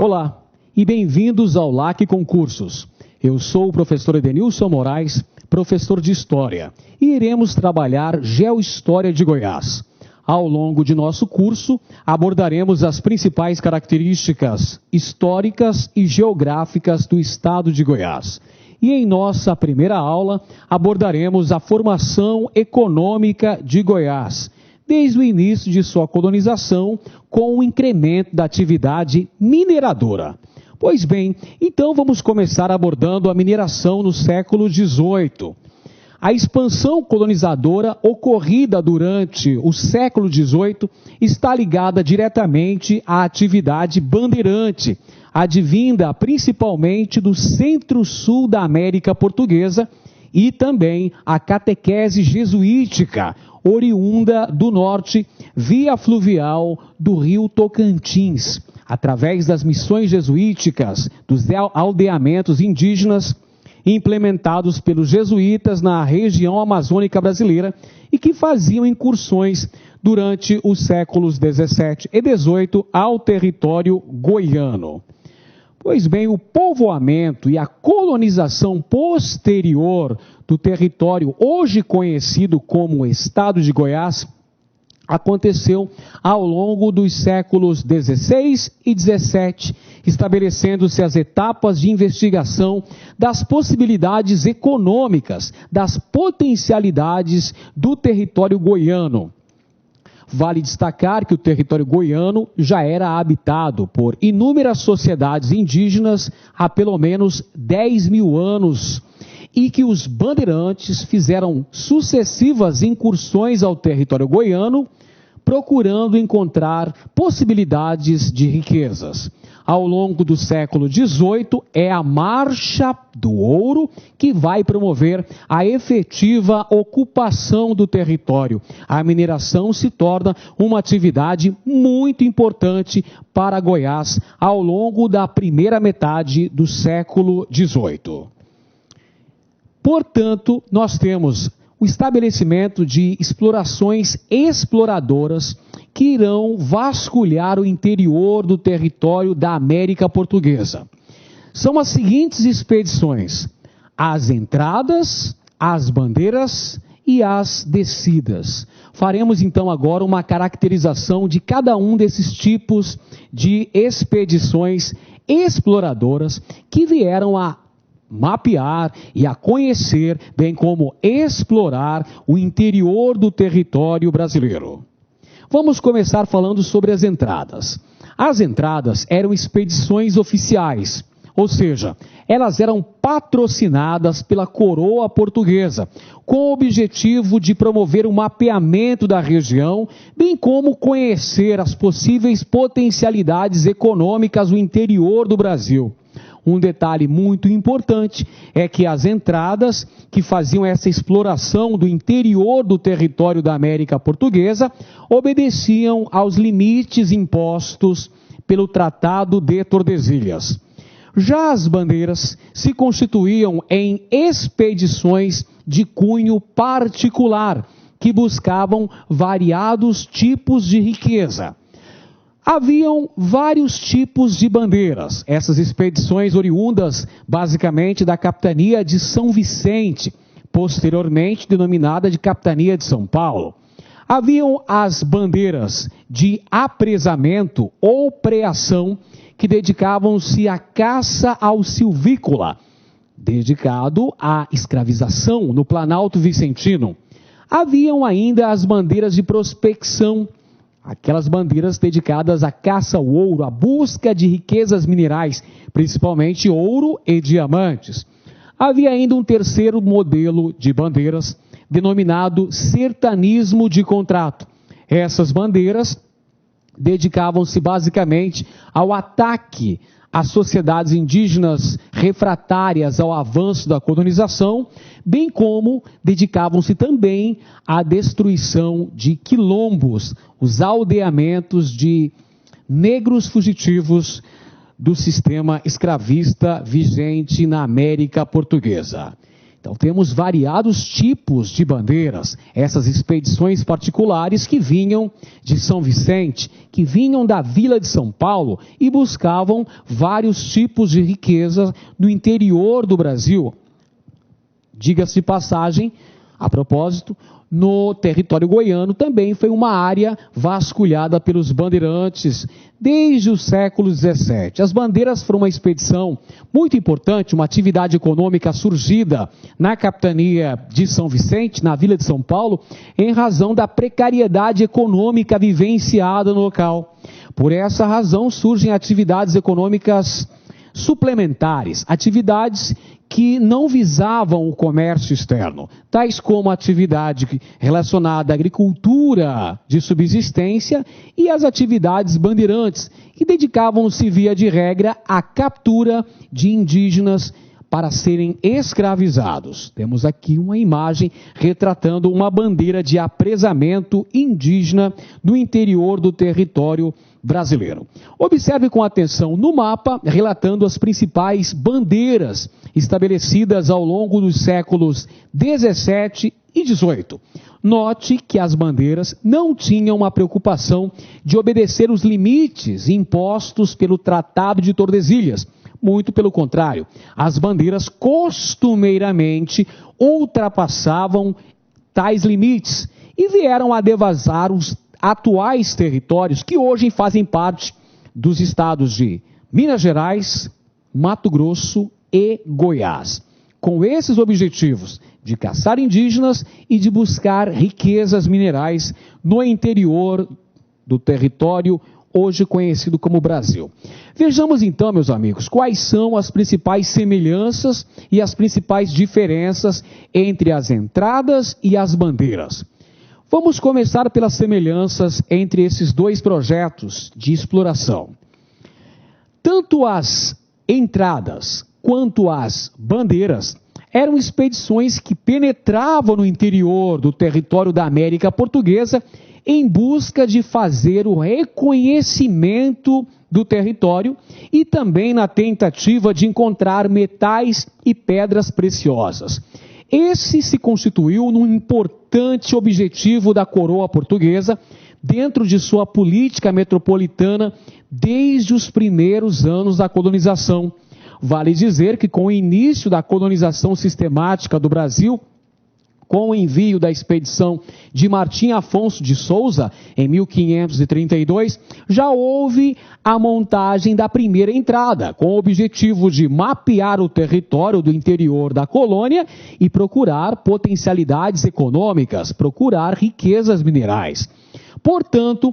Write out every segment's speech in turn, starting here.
Olá e bem-vindos ao LAC Concursos. Eu sou o professor Edenilson Moraes, professor de História, e iremos trabalhar Geohistória de Goiás. Ao longo de nosso curso, abordaremos as principais características históricas e geográficas do estado de Goiás. E em nossa primeira aula, abordaremos a formação econômica de Goiás, desde o início de sua colonização, com o incremento da atividade mineradora. Pois bem, então vamos começar abordando a mineração no século XVIII. A expansão colonizadora ocorrida durante o século XVIII está ligada diretamente à atividade bandeirante, advinda principalmente do centro-sul da América Portuguesa, e também à catequese jesuítica, oriunda do norte, via fluvial do rio Tocantins, através das missões jesuíticas dos aldeamentos indígenas implementados pelos jesuítas na região amazônica brasileira e que faziam incursões durante os séculos XVII e XVIII ao território goiano. Pois bem, o povoamento e a colonização posterior do território hoje conhecido como Estado de Goiás aconteceu ao longo dos séculos XVI e XVII, estabelecendo-se as etapas de investigação das possibilidades econômicas, das potencialidades do território goiano. Vale destacar que o território goiano já era habitado por inúmeras sociedades indígenas há pelo menos 10 mil anos e que os bandeirantes fizeram sucessivas incursões ao território goiano, procurando encontrar possibilidades de riquezas. Ao longo do século XVIII, é a Marcha do Ouro que vai promover a efetiva ocupação do território. A mineração se torna uma atividade muito importante para Goiás ao longo da primeira metade do século XVIII. Portanto, nós temos o estabelecimento de explorações exploradoras que irão vasculhar o interior do território da América Portuguesa. São as seguintes expedições: as entradas, as bandeiras e as descidas. Faremos então agora uma caracterização de cada um desses tipos de expedições exploradoras que vieram a mapear e a conhecer, bem como explorar o interior do território brasileiro. Vamos começar falando sobre as entradas. As entradas eram expedições oficiais, ou seja, elas eram patrocinadas pela coroa portuguesa, com o objetivo de promover o mapeamento da região, bem como conhecer as possíveis potencialidades econômicas do interior do Brasil. Um detalhe muito importante é que as entradas que faziam essa exploração do interior do território da América Portuguesa obedeciam aos limites impostos pelo Tratado de Tordesilhas. Já as bandeiras se constituíam em expedições de cunho particular, que buscavam variados tipos de riqueza. Haviam vários tipos de bandeiras, essas expedições oriundas basicamente da capitania de São Vicente, posteriormente denominada de capitania de São Paulo. Haviam as bandeiras de apresamento ou preação, que dedicavam-se à caça ao silvícola, dedicado à escravização no Planalto Vicentino. Haviam ainda as bandeiras de prospecção, aquelas bandeiras dedicadas à caça ao ouro, à busca de riquezas minerais, principalmente ouro e diamantes. Havia ainda um terceiro modelo de bandeiras, denominado sertanismo de contrato. Essas bandeiras dedicavam-se basicamente ao ataque às sociedades indígenas refratárias ao avanço da colonização, bem como dedicavam-se também à destruição de quilombos, os aldeamentos de negros fugitivos do sistema escravista vigente na América Portuguesa. Então temos variados tipos de bandeiras, essas expedições particulares que vinham de São Vicente, que vinham da Vila de São Paulo e buscavam vários tipos de riqueza no interior do Brasil. Diga-se de passagem, a propósito, no território goiano também foi uma área vasculhada pelos bandeirantes desde o século XVII. As bandeiras foram uma expedição muito importante, uma atividade econômica surgida na capitania de São Vicente, na Vila de São Paulo, em razão da precariedade econômica vivenciada no local. Por essa razão surgem atividades econômicas suplementares, atividades que não visavam o comércio externo, tais como a atividade relacionada à agricultura de subsistência e as atividades bandeirantes, que dedicavam-se via de regra à captura de indígenas para serem escravizados. Temos aqui uma imagem retratando uma bandeira de apresamento indígena no interior do território brasileiro. Observe com atenção no mapa, relatando as principais bandeiras estabelecidas ao longo dos séculos 17 e 18. Note que as bandeiras não tinham uma preocupação de obedecer os limites impostos pelo Tratado de Tordesilhas. Muito pelo contrário, as bandeiras costumeiramente ultrapassavam tais limites e vieram a devasar os atuais territórios que hoje fazem parte dos estados de Minas Gerais, Mato Grosso e Goiás. Com esses objetivos de caçar indígenas e de buscar riquezas minerais no interior do território hoje conhecido como Brasil. Vejamos então, meus amigos, quais são as principais semelhanças e as principais diferenças entre as entradas e as bandeiras. Vamos começar pelas semelhanças entre esses dois projetos de exploração. Tanto as entradas quanto as bandeiras eram expedições que penetravam no interior do território da América Portuguesa em busca de fazer o reconhecimento do território e também na tentativa de encontrar metais e pedras preciosas. Esse se constituiu num importante objetivo da coroa portuguesa dentro de sua política metropolitana desde os primeiros anos da colonização. Vale dizer que com o início da colonização sistemática do Brasil, com o envio da expedição de Martim Afonso de Souza, em 1532, já houve a montagem da primeira entrada, com o objetivo de mapear o território do interior da colônia e procurar potencialidades econômicas, procurar riquezas minerais. Portanto,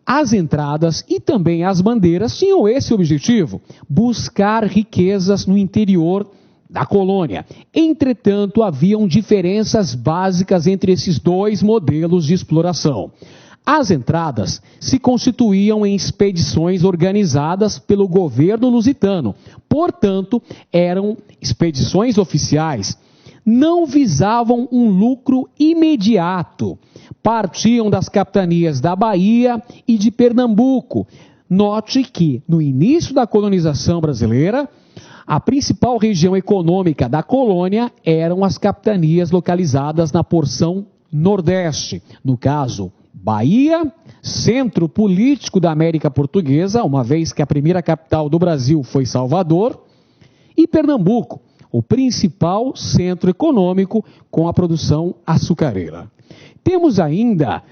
as entradas e também as bandeiras tinham esse objetivo, buscar riquezas no interior da colônia. Entretanto, haviam diferenças básicas entre esses dois modelos de exploração. As entradas se constituíam em expedições organizadas pelo governo lusitano, portanto, eram expedições oficiais. Não visavam um lucro imediato. Partiam das capitanias da Bahia e de Pernambuco. Note que, no início da colonização brasileira, a principal região econômica da colônia eram as capitanias localizadas na porção nordeste. No caso, Bahia, centro político da América Portuguesa, uma vez que a primeira capital do Brasil foi Salvador, e Pernambuco, o principal centro econômico com a produção açucareira. Temos ainda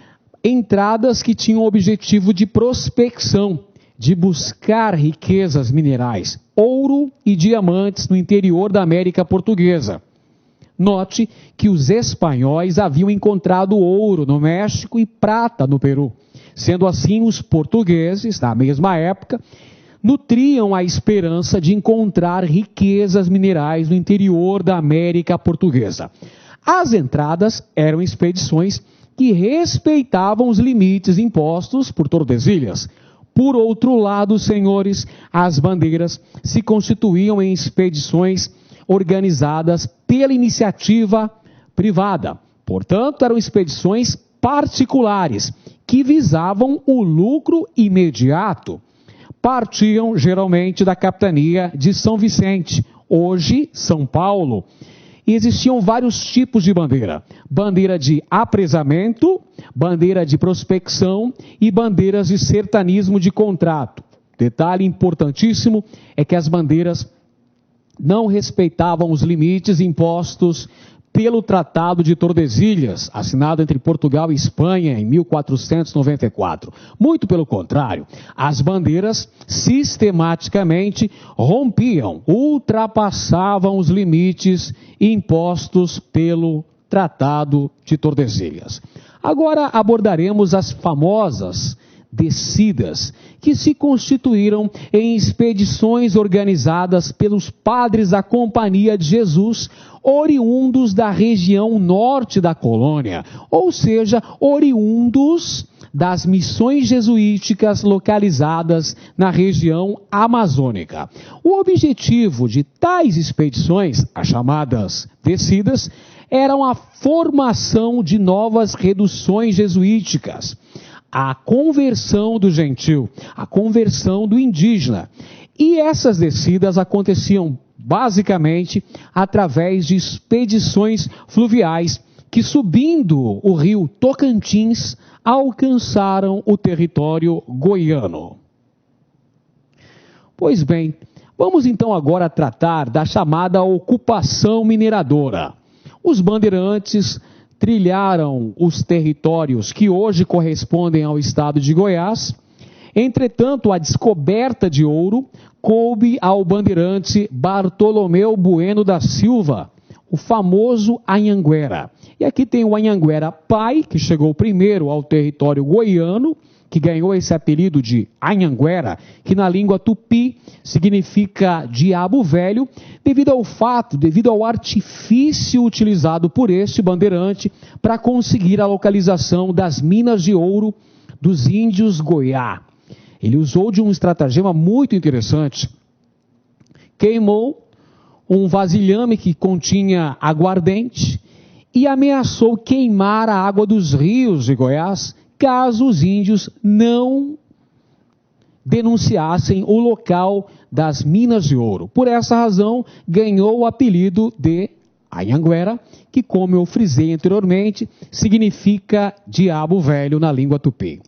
entradas que tinham o objetivo de prospecção, de buscar riquezas minerais, ouro e diamantes no interior da América Portuguesa. Note que os espanhóis haviam encontrado ouro no México e prata no Peru. Sendo assim, os portugueses, na mesma época, nutriam a esperança de encontrar riquezas minerais no interior da América Portuguesa. As entradas eram expedições que respeitavam os limites impostos por Tordesilhas. Por outro lado, senhores, as bandeiras se constituíam em expedições organizadas pela iniciativa privada. Portanto, eram expedições particulares que visavam o lucro imediato. Partiam geralmente da capitania de São Vicente, hoje São Paulo, E existiam vários tipos de bandeira. Bandeira de apresamento, bandeira de prospecção e bandeiras de sertanismo de contrato. Detalhe importantíssimo é que as bandeiras não respeitavam os limites impostos pelo Tratado de Tordesilhas, assinado entre Portugal e Espanha em 1494. Muito pelo contrário, as bandeiras sistematicamente rompiam, ultrapassavam os limites impostos pelo Tratado de Tordesilhas. Agora abordaremos as famosas descidas, que se constituíram em expedições organizadas pelos padres da Companhia de Jesus, oriundos da região norte da colônia, ou seja, oriundos das missões jesuíticas localizadas na região amazônica. O objetivo de tais expedições, as chamadas descidas, eram a formação de novas reduções jesuíticas, a conversão do gentil, a conversão do indígena. E essas descidas aconteciam basicamente através de expedições fluviais que, subindo o rio Tocantins, alcançaram o território goiano. Pois bem, vamos então agora tratar da chamada ocupação mineradora. Os bandeirantes trilharam os territórios que hoje correspondem ao estado de Goiás. Entretanto, a descoberta de ouro coube ao bandeirante Bartolomeu Bueno da Silva, o famoso Anhanguera. E aqui tem o Anhanguera pai, que chegou primeiro ao território goiano, que ganhou esse apelido de Anhanguera, que na língua tupi significa diabo velho, devido ao artifício utilizado por este bandeirante para conseguir a localização das minas de ouro dos índios Goiá. Ele usou de um estratagema muito interessante. Queimou um vasilhame que continha aguardente e ameaçou queimar a água dos rios de Goiás, caso os índios não denunciassem o local das minas de ouro. Por essa razão, ganhou o apelido de Anhanguera, que, como eu frisei anteriormente, significa diabo velho na língua tupi.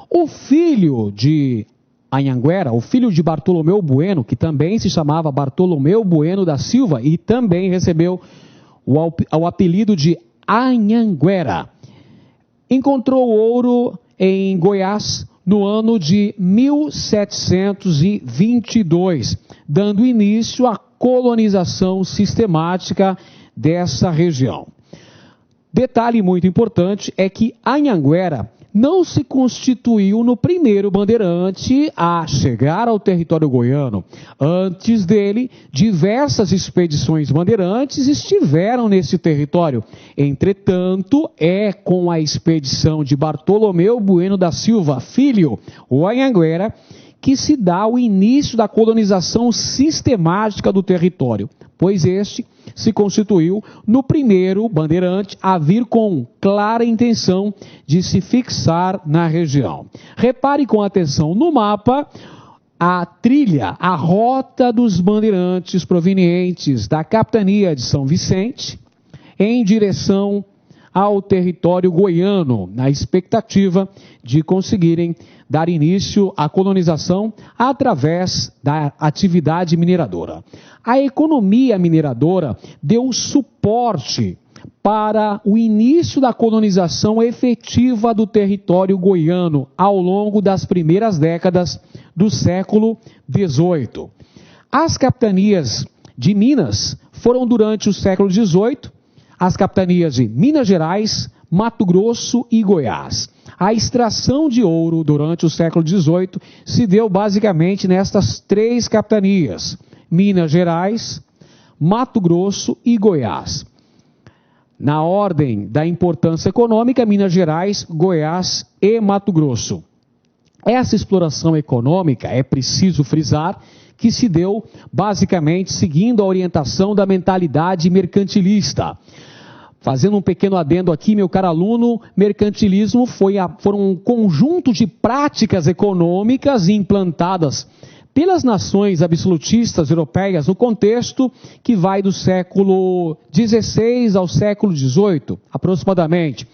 O filho de Anhanguera, o filho de Bartolomeu Bueno, que também se chamava Bartolomeu Bueno da Silva e também recebeu o apelido de Anhanguera, encontrou ouro em Goiás no ano de 1722, dando início à colonização sistemática dessa região. Detalhe muito importante é que Anhanguera não se constituiu no primeiro bandeirante a chegar ao território goiano. Antes dele, diversas expedições bandeirantes estiveram nesse território. Entretanto, é com a expedição de Bartolomeu Bueno da Silva, filho, o Anhanguera, que se dá o início da colonização sistemática do território, pois este se constituiu no primeiro bandeirante a vir com clara intenção de se fixar na região. Repare com atenção no mapa a trilha, a rota dos bandeirantes provenientes da capitania de São Vicente em direção ao território goiano, na expectativa de conseguirem dar início à colonização através da atividade mineradora. A economia mineradora deu suporte para o início da colonização efetiva do território goiano ao longo das primeiras décadas do século XVIII. As capitanias de Minas foram durante o século XVIII as capitanias de Minas Gerais, Mato Grosso e Goiás. A extração de ouro durante o século XVIII se deu basicamente nestas três capitanias: Minas Gerais, Mato Grosso e Goiás. Na ordem da importância econômica, Minas Gerais, Goiás e Mato Grosso. Essa exploração econômica, é preciso frisar, que se deu basicamente seguindo a orientação da mentalidade mercantilista. Fazendo um pequeno adendo aqui, meu caro aluno, mercantilismo foram um conjunto de práticas econômicas implantadas pelas nações absolutistas europeias no contexto que vai do século XVI ao século XVIII, aproximadamente.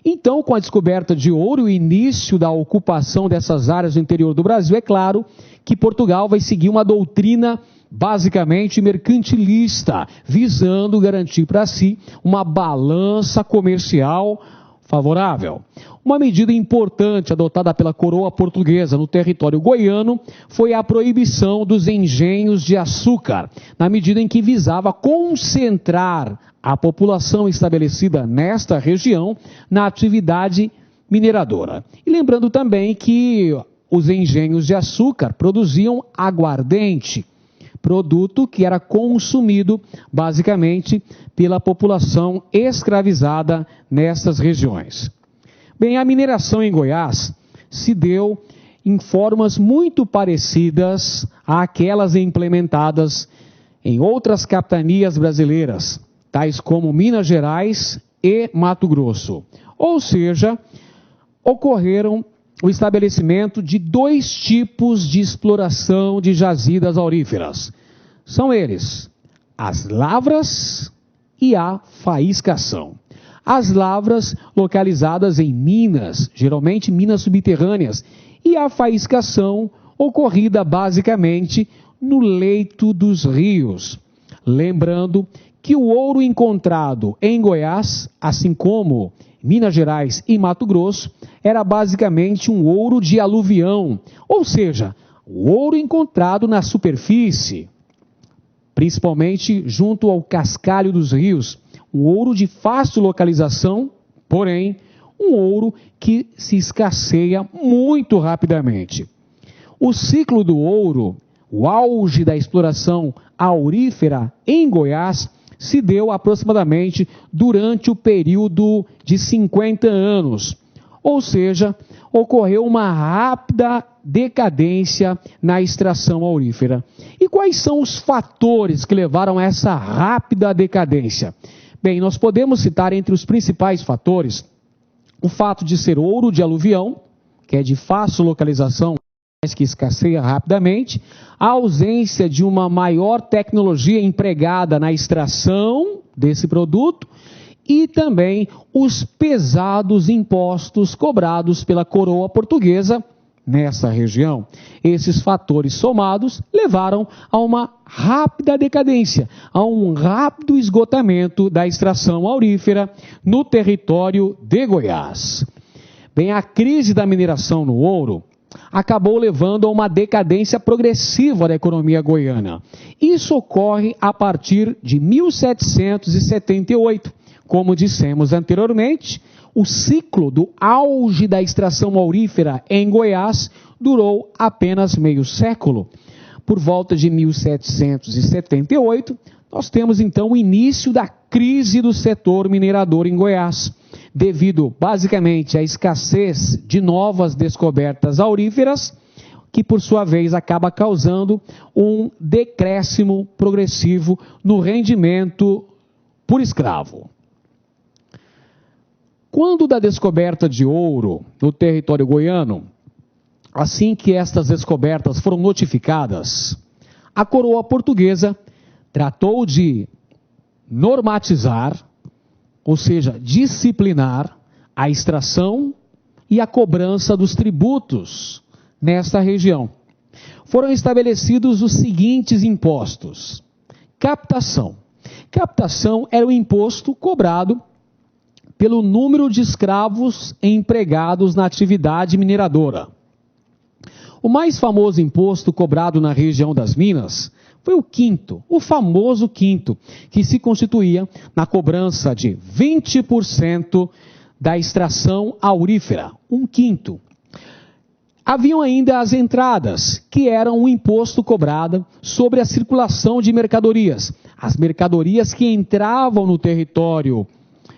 Então, com a descoberta de ouro e o início da ocupação dessas áreas do interior do Brasil, é claro que Portugal vai seguir uma doutrina basicamente mercantilista, visando garantir para si uma balança comercial favorável. Uma medida importante adotada pela coroa portuguesa no território goiano foi a proibição dos engenhos de açúcar, na medida em que visava concentrar a população estabelecida nesta região na atividade mineradora. E lembrando também que os engenhos de açúcar produziam aguardente, produto que era consumido basicamente pela população escravizada nessas regiões. Bem, a mineração em Goiás se deu em formas muito parecidas àquelas implementadas em outras capitanias brasileiras, tais como Minas Gerais e Mato Grosso. Ou seja, ocorreram o estabelecimento de dois tipos de exploração de jazidas auríferas. São eles as lavras e a faiscação. As lavras localizadas em minas, geralmente minas subterrâneas, e a faiscação ocorrida basicamente no leito dos rios. Lembrando que o ouro encontrado em Goiás, assim como Minas Gerais e Mato Grosso, era basicamente um ouro de aluvião, ou seja, o ouro encontrado na superfície, principalmente junto ao cascalho dos rios, um ouro de fácil localização, porém, um ouro que se escasseia muito rapidamente. O ciclo do ouro, o auge da exploração aurífera em Goiás, se deu aproximadamente durante o período de 50 anos, ou seja, ocorreu uma rápida decadência na extração aurífera. E quais são os fatores que levaram a essa rápida decadência? Bem, nós podemos citar entre os principais fatores o fato de ser ouro de aluvião, que é de fácil localização, mas que escasseia rapidamente, a ausência de uma maior tecnologia empregada na extração desse produto e também os pesados impostos cobrados pela coroa portuguesa nessa região. Esses fatores somados levaram a uma rápida decadência, a um rápido esgotamento da extração aurífera no território de Goiás. Bem, a crise da mineração no ouro acabou levando a uma decadência progressiva da economia goiana. Isso ocorre a partir de 1778. Como dissemos anteriormente, o ciclo do auge da extração aurífera em Goiás durou apenas meio século. Por volta de 1778, nós temos então o início da crise do setor minerador em Goiás, devido basicamente à escassez de novas descobertas auríferas, que por sua vez acaba causando um decréscimo progressivo no rendimento por escravo. Quando da descoberta de ouro no território goiano, assim que estas descobertas foram notificadas, a coroa portuguesa tratou de normatizar, ou seja, disciplinar a extração e a cobrança dos tributos nesta região. Foram estabelecidos os seguintes impostos. Captação. Captação era o imposto cobrado pelo número de escravos empregados na atividade mineradora. O mais famoso imposto cobrado na região das Minas foi o quinto, o famoso quinto, que se constituía na cobrança de 20% da extração aurífera, um quinto. Haviam ainda as entradas, que eram um imposto cobrado sobre a circulação de mercadorias. As mercadorias que entravam no território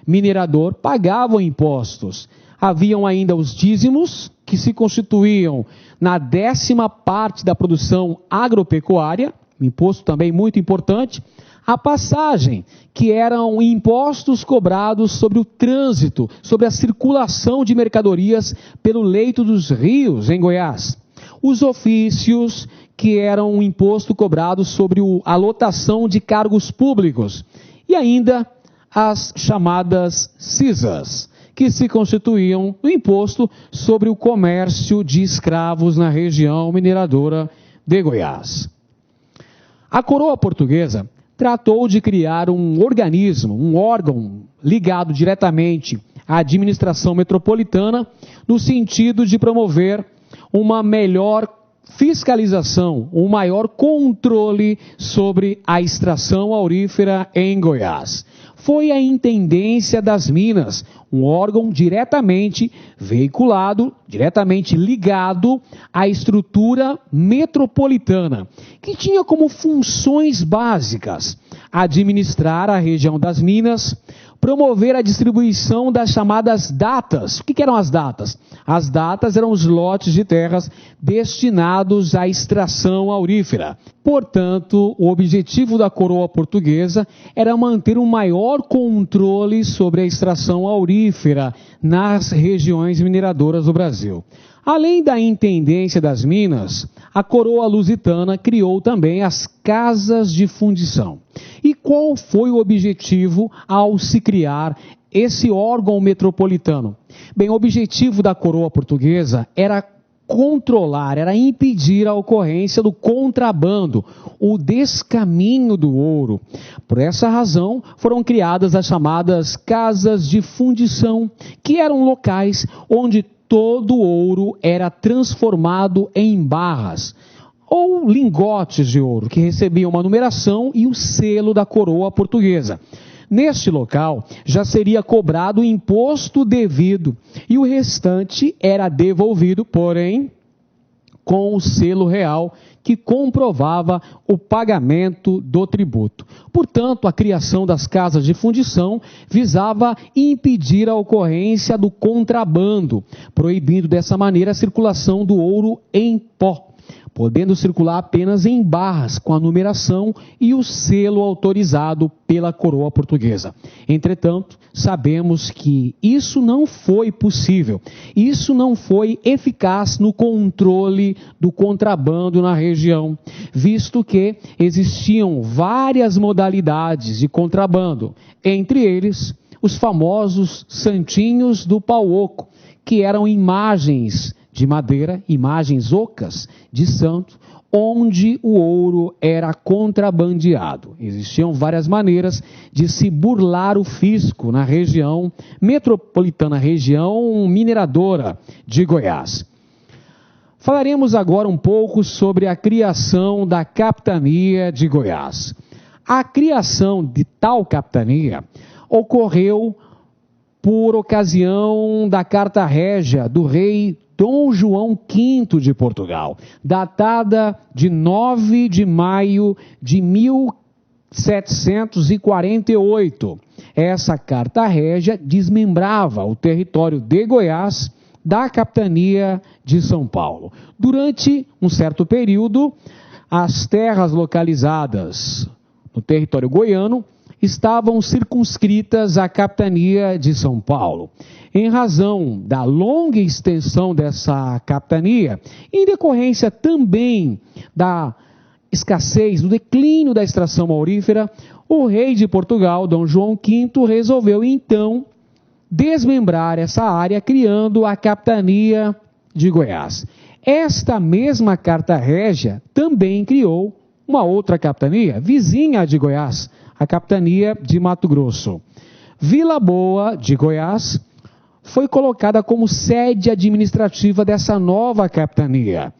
minerador pagavam impostos. Haviam ainda os dízimos, que se constituíam na 10ª parte da produção agropecuária, um imposto também muito importante. A passagem, que eram impostos cobrados sobre o trânsito, sobre a circulação de mercadorias pelo leito dos rios em Goiás. os ofícios, que eram um imposto cobrado sobre a lotação de cargos públicos, e ainda as chamadas cisas, que se constituíam no imposto sobre o comércio de escravos na região mineradora de Goiás. A coroa portuguesa tratou de criar um organismo, um órgão ligado diretamente à administração metropolitana, no sentido de promover uma melhor fiscalização, um maior controle sobre a extração aurífera em Goiás. Foi a Intendência das Minas, um órgão diretamente veiculado, diretamente ligado à estrutura metropolitana, que tinha como funções básicas administrar a região das Minas, promover a distribuição das chamadas datas. O que eram as datas? As datas eram os lotes de terras destinados à extração aurífera. Portanto, o objetivo da coroa portuguesa era manter um maior controle sobre a extração aurífera nas regiões mineradoras do Brasil. Além da Intendência das Minas, a coroa lusitana criou também as casas de fundição. E qual foi o objetivo ao se criar esse órgão metropolitano? Bem, o objetivo da coroa portuguesa era controlar, era impedir a ocorrência do contrabando, o descaminho do ouro. Por essa razão, foram criadas as chamadas casas de fundição, que eram locais onde todo o ouro era transformado em barras, ou lingotes de ouro, que recebiam uma numeração e o selo da coroa portuguesa. Neste local, já seria cobrado o imposto devido e o restante era devolvido, porém, com o selo real que comprovava o pagamento do tributo. Portanto, a criação das casas de fundição visava impedir a ocorrência do contrabando, proibindo dessa maneira a circulação do ouro em pó, podendo circular apenas em barras com a numeração e o selo autorizado pela coroa portuguesa. Entretanto, sabemos que isso não foi possível, isso não foi eficaz no controle do contrabando na região, visto que existiam várias modalidades de contrabando, entre eles os famosos santinhos do pau oco, que eram imagens de madeira, imagens ocas de santo, onde o ouro era contrabandeado. Existiam várias maneiras de se burlar o fisco na região metropolitana, região mineradora de Goiás. Falaremos agora um pouco sobre a criação da capitania de Goiás. A criação de tal capitania ocorreu por ocasião da Carta Régia do rei Dom João V de Portugal, datada de 9 de maio de 1748. Essa Carta Régia desmembrava o território de Goiás da capitania de São Paulo. Durante um certo período, as terras localizadas no território goiano estavam circunscritas à capitania de São Paulo. Em razão da longa extensão dessa capitania, em decorrência também da escassez, do declínio da extração aurífera, o rei de Portugal, Dom João V, resolveu então desmembrar essa área, criando a capitania de Goiás. Esta mesma Carta Régia também criou uma outra capitania, vizinha de Goiás, a capitania de Mato Grosso. Vila Boa de Goiás foi colocada como sede administrativa dessa nova capitania.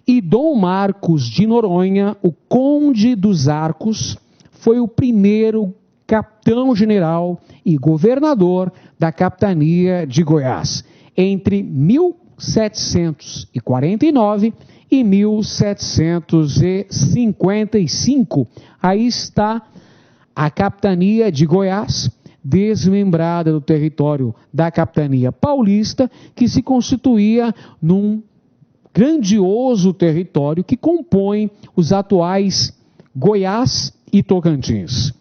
E Dom Marcos de Noronha, o Conde dos Arcos, foi o primeiro capitão-general e governador da capitania de Goiás, entre 1749 e 1755. Aí está a capitania de Goiás, desmembrada do território da capitania paulista, que se constituía num grandioso território que compõe os atuais Goiás e Tocantins.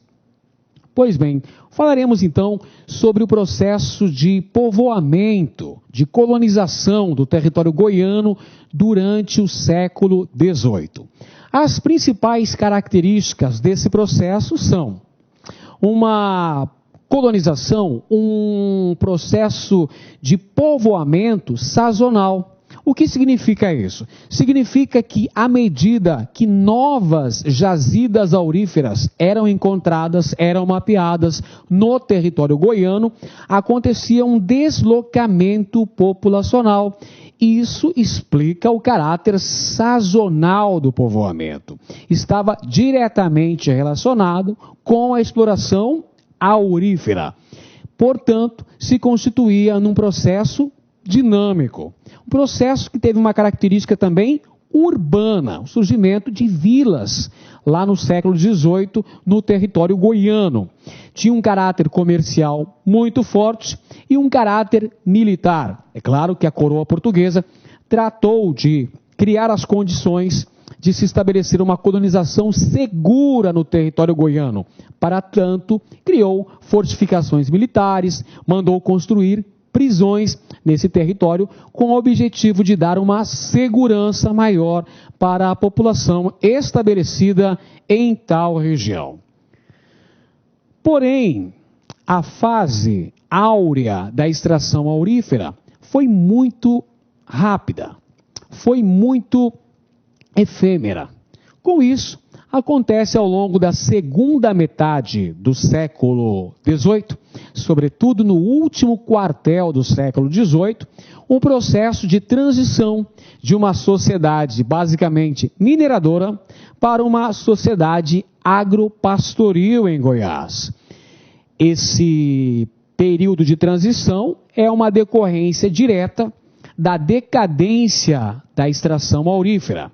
Pois bem, falaremos então sobre o processo de povoamento, de colonização do território goiano durante o século XVIII. As principais características desse processo são uma colonização, um processo de povoamento sazonal. O que significa isso? Significa que, à medida que novas jazidas auríferas eram encontradas, eram mapeadas no território goiano, acontecia um deslocamento populacional. Isso explica o caráter sazonal do povoamento. Estava diretamente relacionado com a exploração aurífera. Portanto, se constituía num processo dinâmico. Um processo que teve uma característica também urbana, o surgimento de vilas lá no século XVIII no território goiano. Tinha um caráter comercial muito forte e um caráter militar. É claro que a coroa portuguesa tratou de criar as condições de se estabelecer uma colonização segura no território goiano. Para tanto, criou fortificações militares, mandou construir prisões nesse território com o objetivo de dar uma segurança maior para a população estabelecida em tal região. Porém, a fase áurea da extração aurífera foi muito rápida, foi muito efêmera. Com isso, acontece ao longo da segunda metade do século XVIII, sobretudo no último quartel do século XVIII, um processo de transição de uma sociedade basicamente mineradora para uma sociedade agropastoril em Goiás. Esse período de transição é uma decorrência direta da decadência da extração aurífera.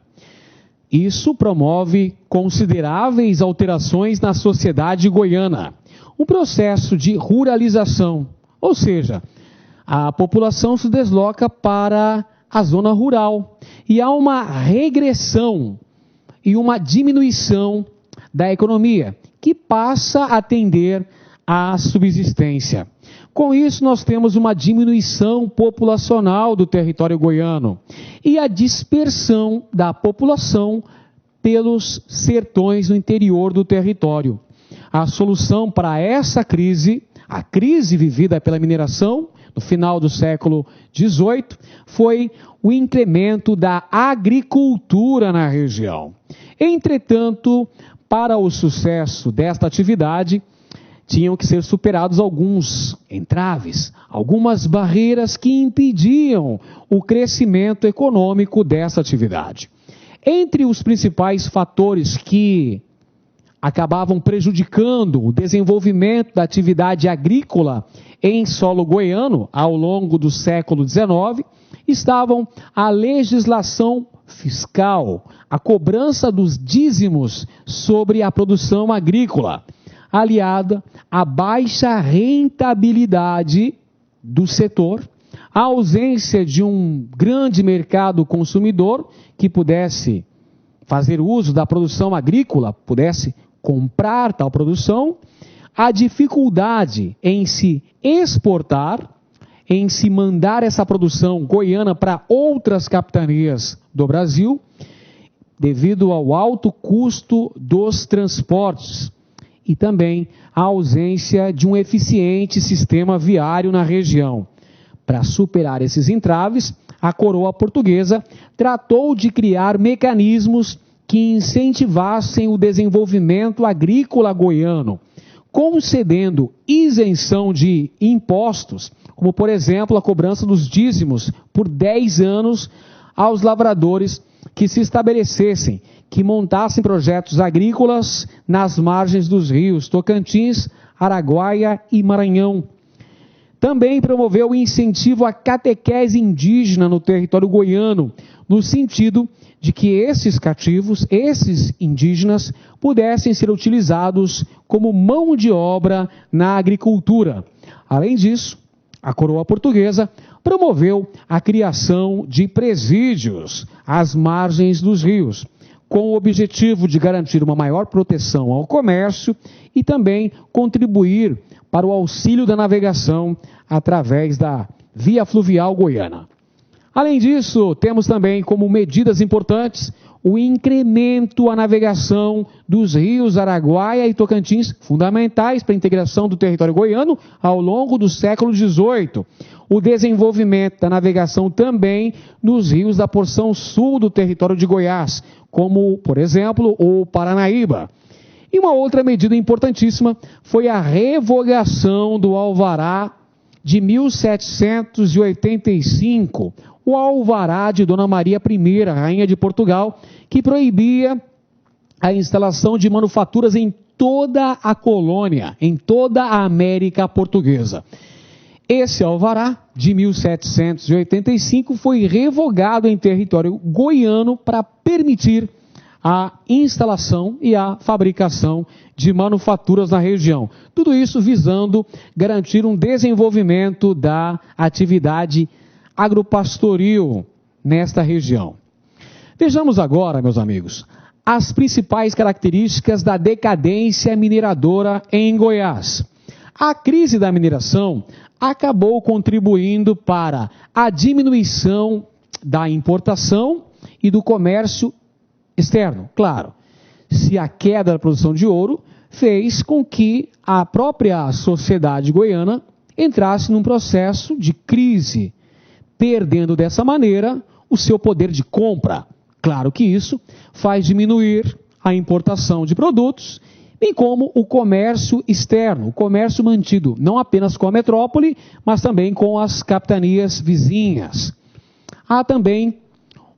Isso promove consideráveis alterações na sociedade goiana. Um processo de ruralização, ou seja, a população se desloca para a zona rural e há uma regressão e uma diminuição da economia, que passa a atender à subsistência. Com isso, nós temos uma diminuição populacional do território goiano e a dispersão da população pelos sertões no interior do território. A solução para essa crise, a crise vivida pela mineração no final do século XVIII, foi o incremento da agricultura na região. Entretanto, para o sucesso desta atividade, tinham que ser superados alguns entraves, algumas barreiras que impediam o crescimento econômico dessa atividade. Entre os principais fatores que acabavam prejudicando o desenvolvimento da atividade agrícola em solo goiano ao longo do século XIX, estavam a legislação fiscal, a cobrança dos dízimos sobre a produção agrícola, aliada à baixa rentabilidade do setor, a ausência de um grande mercado consumidor que pudesse fazer uso da produção agrícola, pudesse comprar tal produção, a dificuldade em se exportar, em se mandar essa produção goiana para outras capitanias do Brasil, devido ao alto custo dos transportes, e também a ausência de um eficiente sistema viário na região. Para superar esses entraves, a coroa portuguesa tratou de criar mecanismos que incentivassem o desenvolvimento agrícola goiano, concedendo isenção de impostos, como por exemplo a cobrança dos dízimos por 10 anos aos lavradores que se estabelecessem, que montassem projetos agrícolas nas margens dos rios Tocantins, Araguaia e Maranhão. Também promoveu o incentivo à catequese indígena no território goiano, no sentido de que esses cativos, esses indígenas, pudessem ser utilizados como mão de obra na agricultura. Além disso, a coroa portuguesa promoveu a criação de presídios às margens dos rios, com o objetivo de garantir uma maior proteção ao comércio e também contribuir para o auxílio da navegação através da via fluvial goiana. Além disso, temos também como medidas importantes o incremento à navegação dos rios Araguaia e Tocantins, fundamentais para a integração do território goiano ao longo do século XVIII. O desenvolvimento da navegação também nos rios da porção sul do território de Goiás, como, por exemplo, o Paranaíba. E uma outra medida importantíssima foi a revogação do alvará de 1785, o alvará de Dona Maria I, rainha de Portugal, que proibia a instalação de manufaturas em toda a colônia, em toda a América Portuguesa. Esse alvará de 1785 foi revogado em território goiano para permitir a instalação e a fabricação de manufaturas na região. Tudo isso visando garantir um desenvolvimento da atividade agropastoril nesta região. Vejamos agora, meus amigos, as principais características da decadência mineradora em Goiás. A crise da mineração acabou contribuindo para a diminuição da importação e do comércio externo. Claro, se a queda da produção de ouro fez com que a própria sociedade goiana entrasse num processo de crise, perdendo dessa maneira o seu poder de compra. Claro que isso faz diminuir a importação de produtos, bem como o comércio externo, o comércio mantido não apenas com a metrópole, mas também com as capitanias vizinhas. Há também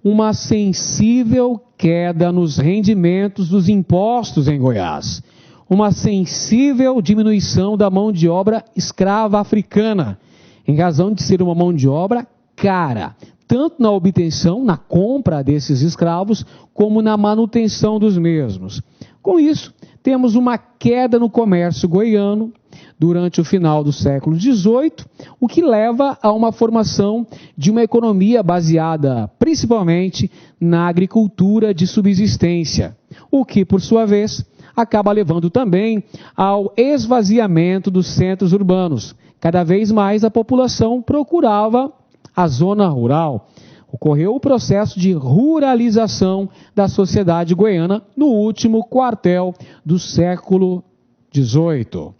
uma sensível queda nos rendimentos dos impostos em Goiás, uma sensível diminuição da mão de obra escrava africana, em razão de ser uma mão de obra cara, tanto na obtenção, na compra desses escravos, como na manutenção dos mesmos. Com isso, temos uma queda no comércio goiano durante o final do século XVIII, o que leva a uma formação de uma economia baseada principalmente na agricultura de subsistência, o que, por sua vez, acaba levando também ao esvaziamento dos centros urbanos. Cada vez mais a população procurava a zona rural. Ocorreu o processo de ruralização da sociedade goiana no último quartel do século XVIII.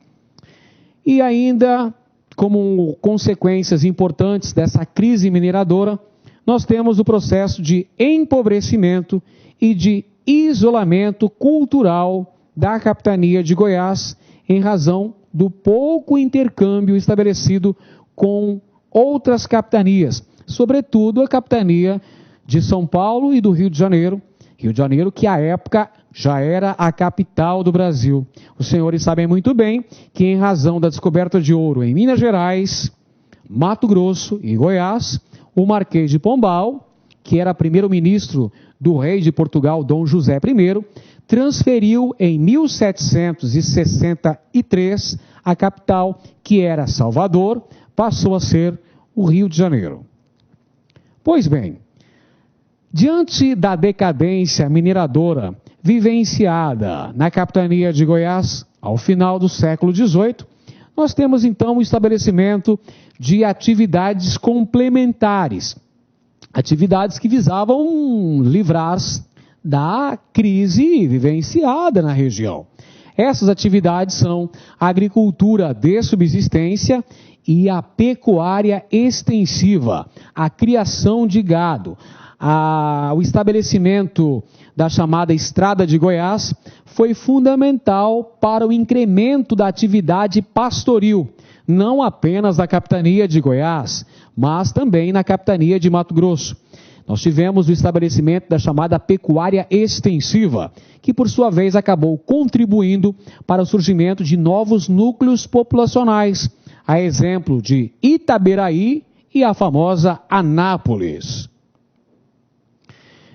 E ainda, como consequências importantes dessa crise mineradora, nós temos o processo de empobrecimento e de isolamento cultural da capitania de Goiás, em razão do pouco intercâmbio estabelecido com outras capitanias, sobretudo a capitania de São Paulo e do Rio de Janeiro. Rio de Janeiro, que à época já era a capital do Brasil. Os senhores sabem muito bem que, em razão da descoberta de ouro em Minas Gerais, Mato Grosso e Goiás, o Marquês de Pombal, que era primeiro-ministro do rei de Portugal, Dom José I, transferiu em 1763 a capital, que era Salvador, passou a ser o Rio de Janeiro. Pois bem, diante da decadência mineradora vivenciada na capitania de Goiás ao final do século XVIII, nós temos então o estabelecimento de atividades complementares, atividades que visavam livrar-se da crise vivenciada na região. Essas atividades são a agricultura de subsistência e a pecuária extensiva, a criação de gado. O estabelecimento da chamada Estrada de Goiás foi fundamental para o incremento da atividade pastoril, não apenas na capitania de Goiás, mas também na capitania de Mato Grosso. Nós tivemos o estabelecimento da chamada pecuária extensiva, que por sua vez acabou contribuindo para o surgimento de novos núcleos populacionais, a exemplo de Itaberaí e a famosa Anápolis.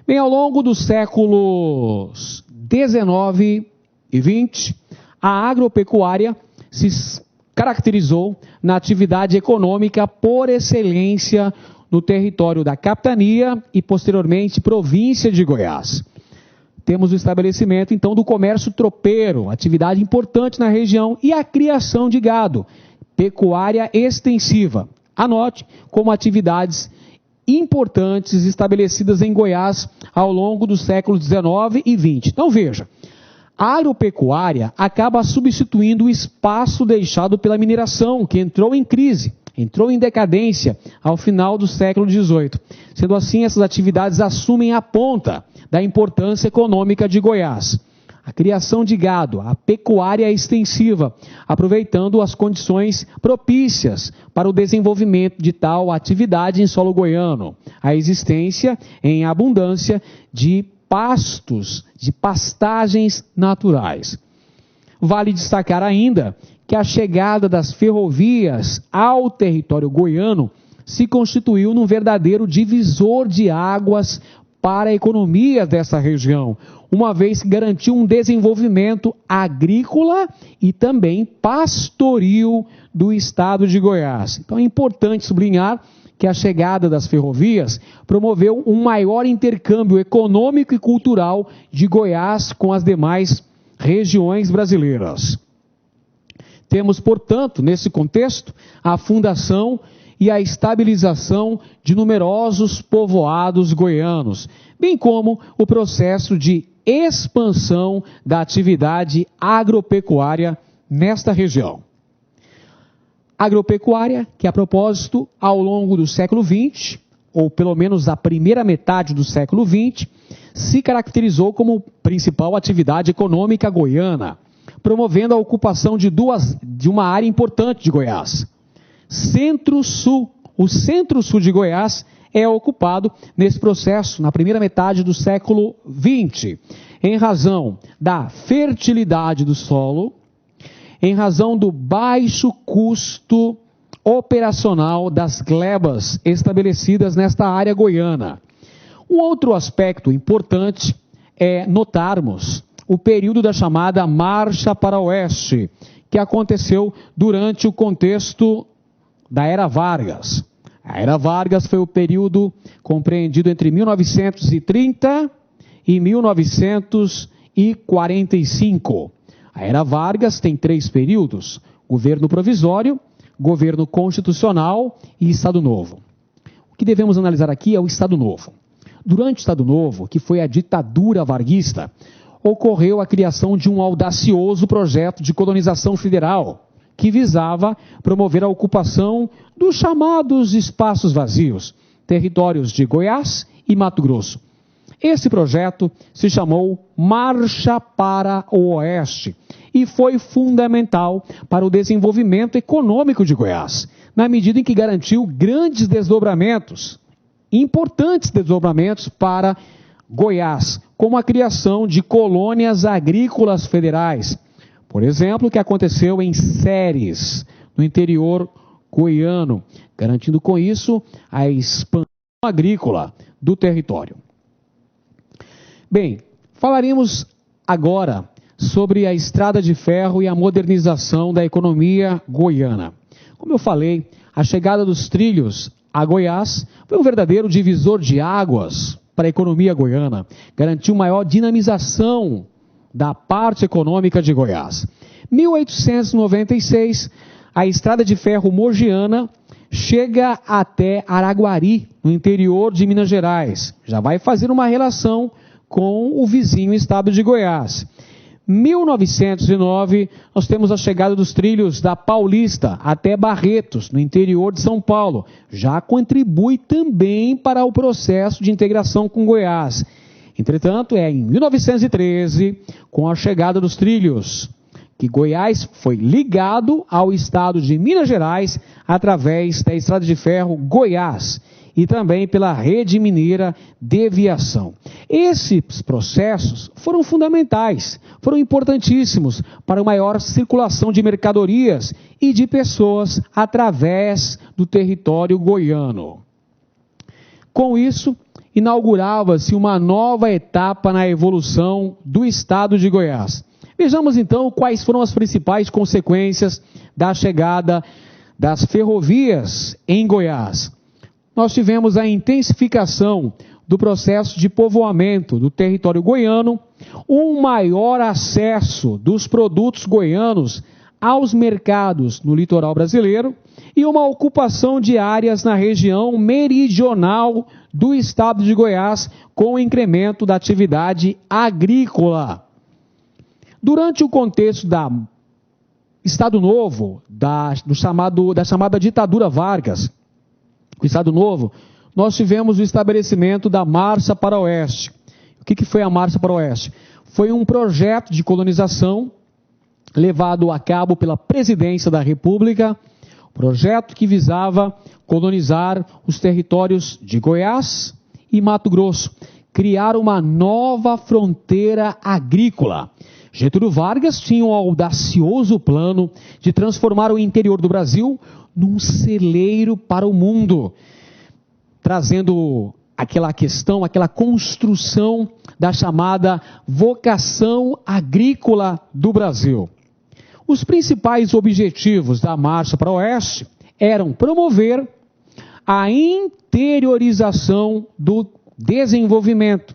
Bem, ao longo dos séculos 19 e 20, a agropecuária se caracterizou na atividade econômica por excelência no território da capitania e posteriormente província de Goiás. temos o estabelecimento, então, do comércio tropeiro, atividade importante na região, e a criação de gado, pecuária extensiva. Anote como atividades importantes estabelecidas em Goiás ao longo dos séculos XIX e XX. Então, veja, a agropecuária acaba substituindo o espaço deixado pela mineração, que entrou em crise, entrou em decadência ao final do século XVIII. Sendo assim, essas atividades assumem a ponta da importância econômica de Goiás. A criação de gado, a pecuária extensiva, aproveitando as condições propícias para o desenvolvimento de tal atividade em solo goiano. A existência em abundância de pastos, de pastagens naturais. Vale destacar ainda que a chegada das ferrovias ao território goiano se constituiu num verdadeiro divisor de águas para a economia dessa região, uma vez que garantiu um desenvolvimento agrícola e também pastoril do estado de Goiás. Então é importante sublinhar que a chegada das ferrovias promoveu um maior intercâmbio econômico e cultural de Goiás com as demais regiões brasileiras. Temos, portanto, nesse contexto, a fundação e a estabilização de numerosos povoados goianos, bem como o processo de expansão da atividade agropecuária nesta região. Agropecuária que, a propósito, ao longo do século XX, ou pelo menos a primeira metade do século XX, se caracterizou como principal atividade econômica goiana, promovendo a ocupação de uma área importante de Goiás. Centro-Sul. O Centro-Sul de Goiás é ocupado nesse processo na primeira metade do século XX, em razão da fertilidade do solo, em razão do baixo custo operacional das glebas estabelecidas nesta área goiana. Um outro aspecto importante é notarmos o período da chamada Marcha para o Oeste, que aconteceu durante o contexto da Era Vargas. A Era Vargas foi o período compreendido entre 1930 e 1945. A Era Vargas tem 3 períodos: governo provisório, governo constitucional e Estado Novo. O que devemos analisar aqui é o Estado Novo. Durante o Estado Novo, que foi a ditadura varguista, ocorreu a criação de um audacioso projeto de colonização federal, que visava promover a ocupação dos chamados espaços vazios, territórios de Goiás e Mato Grosso. Esse projeto se chamou Marcha para o Oeste e foi fundamental para o desenvolvimento econômico de Goiás, na medida em que garantiu grandes desdobramentos, importantes desdobramentos para Goiás, como a criação de colônias agrícolas federais, por exemplo, o que aconteceu em Ceres, no interior goiano, garantindo com isso a expansão agrícola do território. Bem, falaremos agora sobre a estrada de ferro e a modernização da economia goiana. Como eu falei, a chegada dos trilhos a Goiás foi um verdadeiro divisor de águas para a economia goiana, garantiu maior dinamização da parte econômica de Goiás. 1896, a estrada de ferro mogiana chega até Araguari, no interior de Minas Gerais. Já vai fazer uma relação com o vizinho estado de Goiás. 1909, nós temos a chegada dos trilhos da Paulista até Barretos, no interior de São Paulo. Já contribui também para o processo de integração com Goiás. Entretanto, é em 1913, com a chegada dos trilhos, que Goiás foi ligado ao estado de Minas Gerais através da estrada de ferro Goiás e também pela rede mineira de viação. Esses processos foram fundamentais, foram importantíssimos para a maior circulação de mercadorias e de pessoas através do território goiano. Com isso, inaugurava-se uma nova etapa na evolução do estado de Goiás. Vejamos então quais foram as principais consequências da chegada das ferrovias em Goiás. Nós tivemos a intensificação do processo de povoamento do território goiano, um maior acesso dos produtos goianos aos mercados no litoral brasileiro e uma ocupação de áreas na região meridional do estado de Goiás com o incremento da atividade agrícola. Durante o contexto da Estado Novo, da chamada ditadura Vargas, o Estado Novo, nós tivemos o estabelecimento da Marcha para o Oeste. O que foi a Marcha para o Oeste? Foi um projeto de colonização levado a cabo pela Presidência da República, projeto que visava colonizar os territórios de Goiás e Mato Grosso, criar uma nova fronteira agrícola. Getúlio Vargas tinha um audacioso plano de transformar o interior do Brasil num celeiro para o mundo, trazendo aquela questão, aquela construção da chamada vocação agrícola do Brasil. Os principais objetivos da Marcha para o Oeste eram promover a interiorização do desenvolvimento.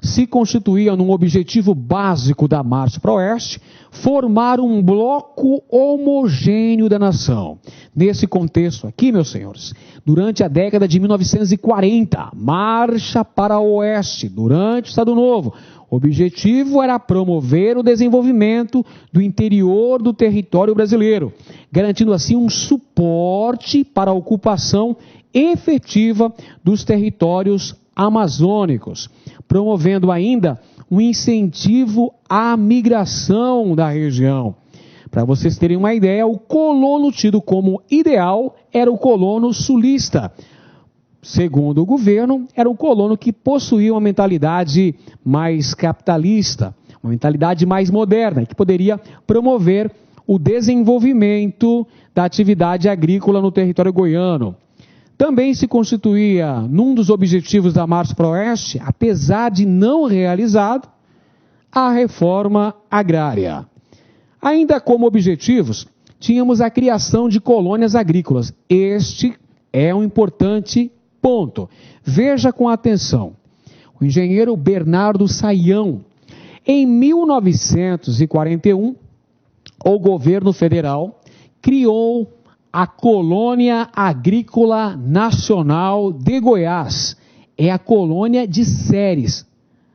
Se constituía num objetivo básico da Marcha para o Oeste, formar um bloco homogêneo da nação. Nesse contexto aqui, meus senhores, durante a década de 1940, Marcha para o Oeste, durante o Estado Novo, o objetivo era promover o desenvolvimento do interior do território brasileiro, garantindo assim um suporte para a ocupação efetiva dos territórios amazônicos, promovendo ainda um incentivo à migração da região. Para vocês terem uma ideia, o colono tido como ideal era o colono sulista. Segundo o governo, era o colono que possuía uma mentalidade mais capitalista, uma mentalidade mais moderna, que poderia promover o desenvolvimento da atividade agrícola no território goiano. Também se constituía num dos objetivos da Marcha para o Oeste, apesar de não realizado, a reforma agrária. Ainda como objetivos, tínhamos a criação de colônias agrícolas. Este é um importante ponto. Veja com atenção. O engenheiro Bernardo Saião, em 1941, o governo federal criou a Colônia Agrícola Nacional de Goiás. É a colônia de Ceres.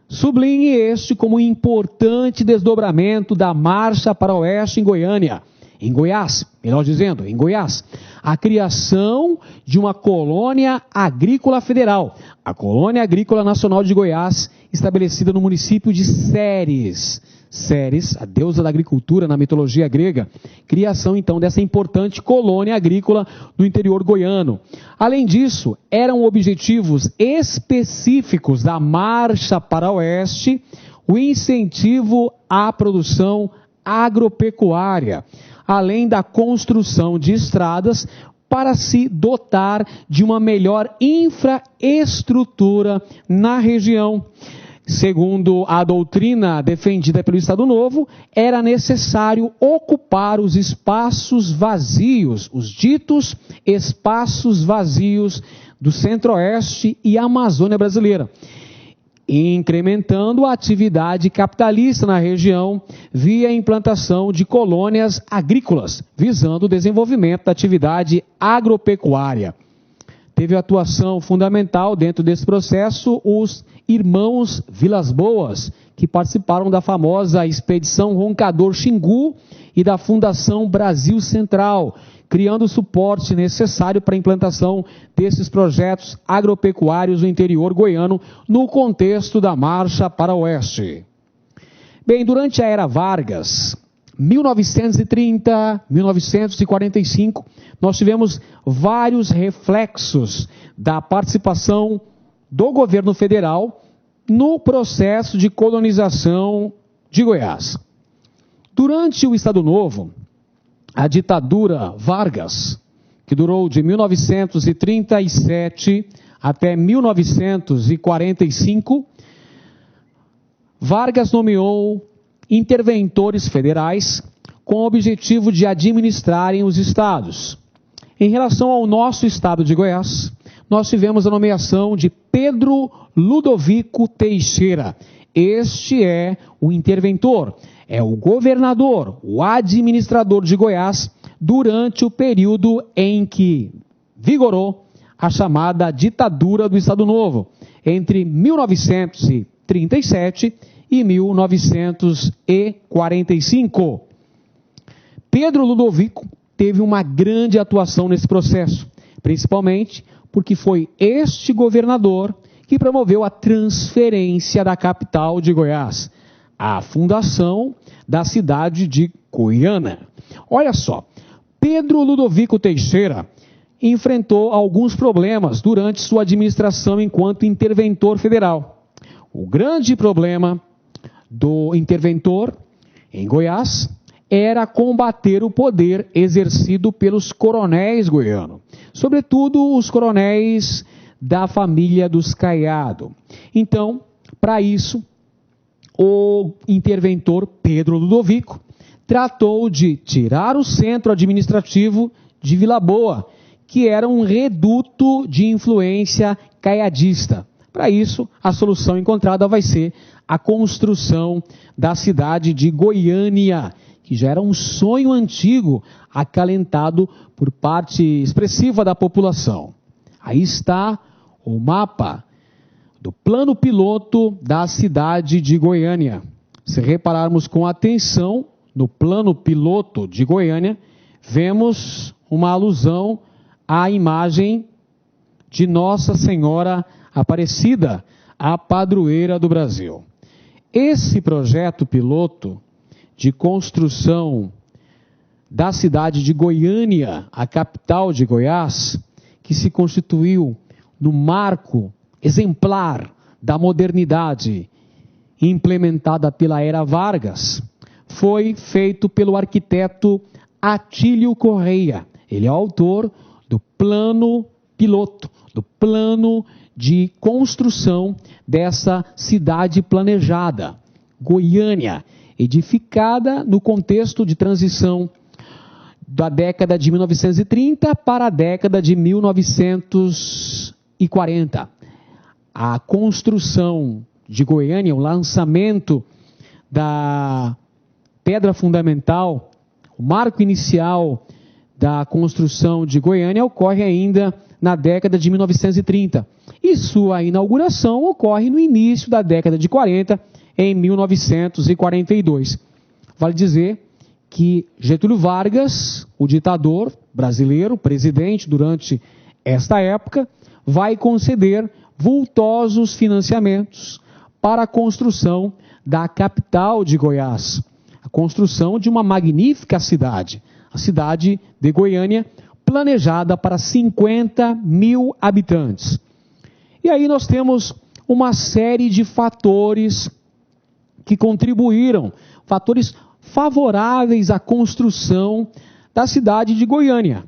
Sublinhe este como importante desdobramento da Marcha para o Oeste em Goiânia. Em Goiás, melhor dizendo, em Goiás. A criação de uma colônia agrícola federal. A Colônia Agrícola Nacional de Goiás, estabelecida no município de Ceres. Ceres, a deusa da agricultura na mitologia grega, criação então dessa importante colônia agrícola no interior goiano. Além disso, eram objetivos específicos da Marcha para o Oeste o incentivo à produção agropecuária, além da construção de estradas para se dotar de uma melhor infraestrutura na região. Segundo a doutrina defendida pelo Estado Novo, era necessário ocupar os espaços vazios, os ditos espaços vazios do Centro-Oeste e Amazônia brasileira, incrementando a atividade capitalista na região via a implantação de colônias agrícolas, visando o desenvolvimento da atividade agropecuária. Teve atuação fundamental dentro desse processo os irmãos Vilas Boas, que participaram da famosa Expedição Roncador Xingu e da Fundação Brasil Central, criando o suporte necessário para a implantação desses projetos agropecuários no interior goiano, no contexto da Marcha para o Oeste. Bem, durante a era Vargas, 1930, 1945, nós tivemos vários reflexos da participação do governo federal no processo de colonização de Goiás. Durante o Estado Novo, a ditadura Vargas, que durou de 1937 até 1945, Vargas nomeou interventores federais com o objetivo de administrarem os estados. Em relação ao nosso estado de Goiás, nós tivemos a nomeação de Pedro Ludovico Teixeira. Este é o interventor, é o governador, o administrador de Goiás, durante o período em que vigorou a chamada ditadura do Estado Novo, entre 1937 e 1945. Pedro Ludovico teve uma grande atuação nesse processo, principalmente porque foi este governador que promoveu a transferência da capital de Goiás, a fundação da cidade de Goiânia. Olha só, Pedro Ludovico Teixeira enfrentou alguns problemas durante sua administração enquanto interventor federal. O grande problema do interventor em Goiás era combater o poder exercido pelos coronéis goianos, sobretudo os coronéis da família dos Caiado. Então, para isso, o interventor Pedro Ludovico tratou de tirar o centro administrativo de Vila Boa, que era um reduto de influência caiadista. Para isso, a solução encontrada vai ser a construção da cidade de Goiânia, que já era um sonho antigo, acalentado por parte expressiva da população. Aí está o mapa do plano piloto da cidade de Goiânia. Se repararmos com atenção no plano piloto de Goiânia, vemos uma alusão à imagem de Nossa Senhora Aparecida, a padroeira do Brasil. Esse projeto piloto de construção da cidade de Goiânia, a capital de Goiás, que se constituiu no marco exemplar da modernidade implementada pela Era Vargas, foi feito pelo arquiteto Atílio Correia. Ele é o autor do plano piloto, do plano de construção dessa cidade planejada, Goiânia, edificada no contexto de transição da década de 1930 para a década de 1940. A construção de Goiânia, o lançamento da pedra fundamental, o marco inicial da construção de Goiânia ocorre ainda na década de 1930. E sua inauguração ocorre no início da década de 40, em 1942. Vale dizer que Getúlio Vargas, o ditador brasileiro, presidente durante esta época, vai conceder vultosos financiamentos para a construção da capital de Goiás, a construção de uma magnífica cidade, a cidade de Goiânia, planejada para 50 mil habitantes. E aí nós temos uma série de fatores que contribuíram, fatores favoráveis à construção da cidade de Goiânia.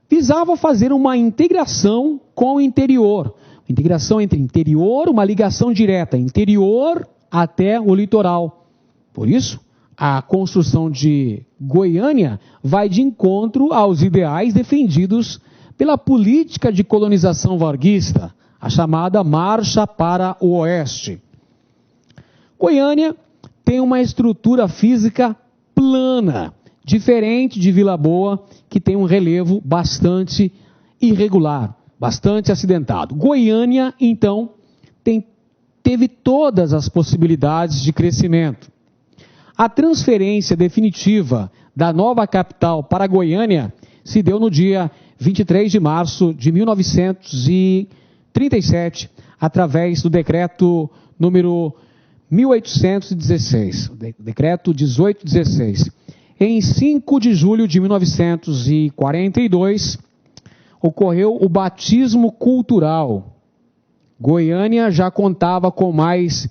Visava fazer uma integração com o interior, integração entre interior, uma ligação direta, interior até o litoral. Por isso, a construção de Goiânia vai de encontro aos ideais defendidos pela política de colonização varguista, a chamada Marcha para o Oeste. Goiânia tem uma estrutura física plana, diferente de Vila Boa, que tem um relevo bastante irregular, bastante acidentado. Goiânia, então, teve todas as possibilidades de crescimento. A transferência definitiva da nova capital para Goiânia se deu no dia 23 de março de 1937, através do decreto número 1816, decreto 1816. Em 5 de julho de 1942, ocorreu o batismo cultural. Goiânia já contava com mais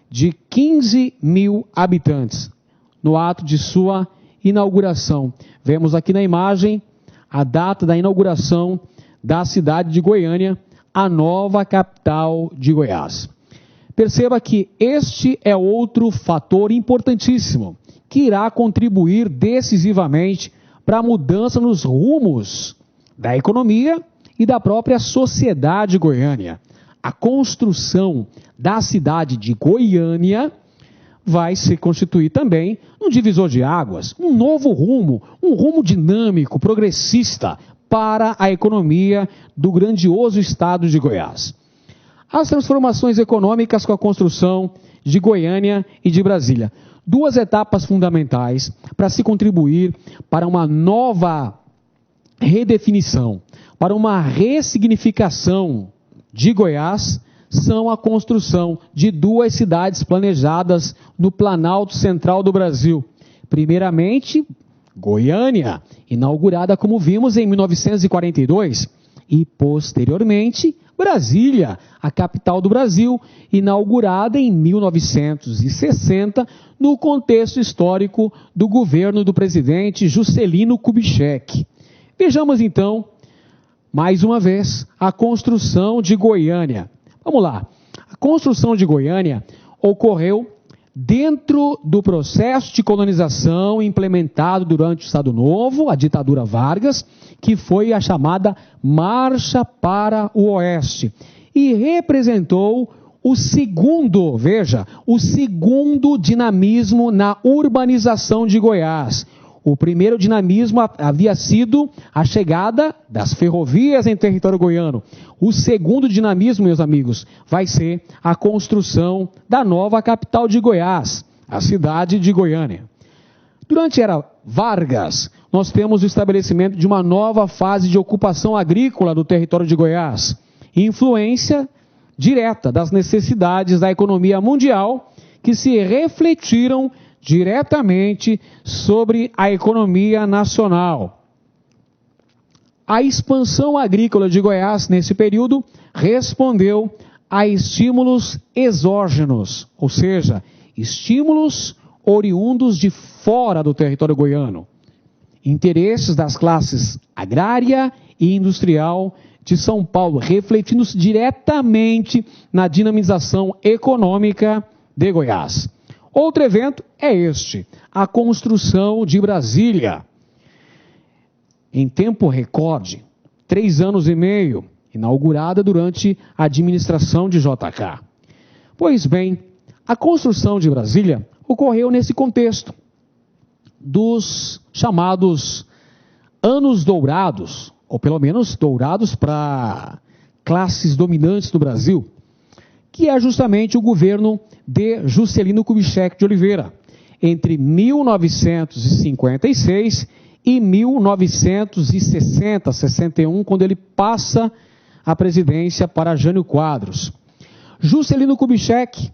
de 15 mil habitantes no ato de sua inauguração. Vemos aqui na imagem a data da inauguração da cidade de Goiânia, a nova capital de Goiás. Perceba que este é outro fator importantíssimo, que irá contribuir decisivamente para a mudança nos rumos da economia e da própria sociedade goiânia. A construção da cidade de Goiânia vai se constituir também um divisor de águas, um novo rumo, um rumo dinâmico, progressista para a economia do grandioso estado de Goiás. As transformações econômicas com a construção de Goiânia e de Brasília. Duas etapas fundamentais para se contribuir para uma nova redefinição, para uma ressignificação de Goiás, são a construção de duas cidades planejadas no Planalto Central do Brasil. Primeiramente, Goiânia, inaugurada, como vimos, em 1942, e posteriormente, Brasília, a capital do Brasil, inaugurada em 1960, no contexto histórico do governo do presidente Juscelino Kubitschek. Vejamos então, mais uma vez, a construção de Goiânia. Vamos lá. A construção de Goiânia ocorreu dentro do processo de colonização implementado durante o Estado Novo, a ditadura Vargas, que foi a chamada Marcha para o Oeste, e representou o segundo, veja, o segundo dinamismo na urbanização de Goiás. O primeiro dinamismo havia sido a chegada das ferrovias em território goiano. O segundo dinamismo, meus amigos, vai ser a construção da nova capital de Goiás, a cidade de Goiânia. Durante a era Vargas, nós temos o estabelecimento de uma nova fase de ocupação agrícola do território de Goiás, influência direta das necessidades da economia mundial que se refletiram diretamente sobre a economia nacional. A expansão agrícola de Goiás, nesse período, respondeu a estímulos exógenos, ou seja, estímulos oriundos de fora do território goiano. Interesses das classes agrária e industrial de São Paulo, refletindo-se diretamente na dinamização econômica de Goiás. Outro evento é este, a construção de Brasília. Em tempo recorde, 3 anos e meio, inaugurada durante a administração de JK. Pois bem, a construção de Brasília ocorreu nesse contexto dos chamados anos dourados, ou pelo menos dourados para classes dominantes do Brasil, que é justamente o governo de Juscelino Kubitschek de Oliveira, entre 1956 e 1960, 61, quando ele passa a presidência para Jânio Quadros. Juscelino Kubitschek,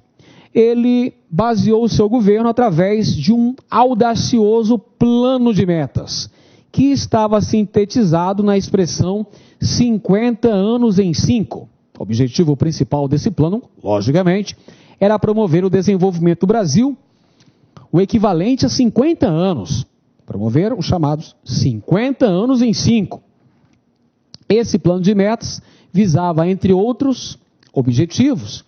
ele baseou o seu governo através de um audacioso plano de metas, que estava sintetizado na expressão 50 anos em 5. O objetivo principal desse plano, logicamente, era promover o desenvolvimento do Brasil, o equivalente a 50 anos. Promover os chamados 50 anos em 5. Esse plano de metas visava, entre outros objetivos,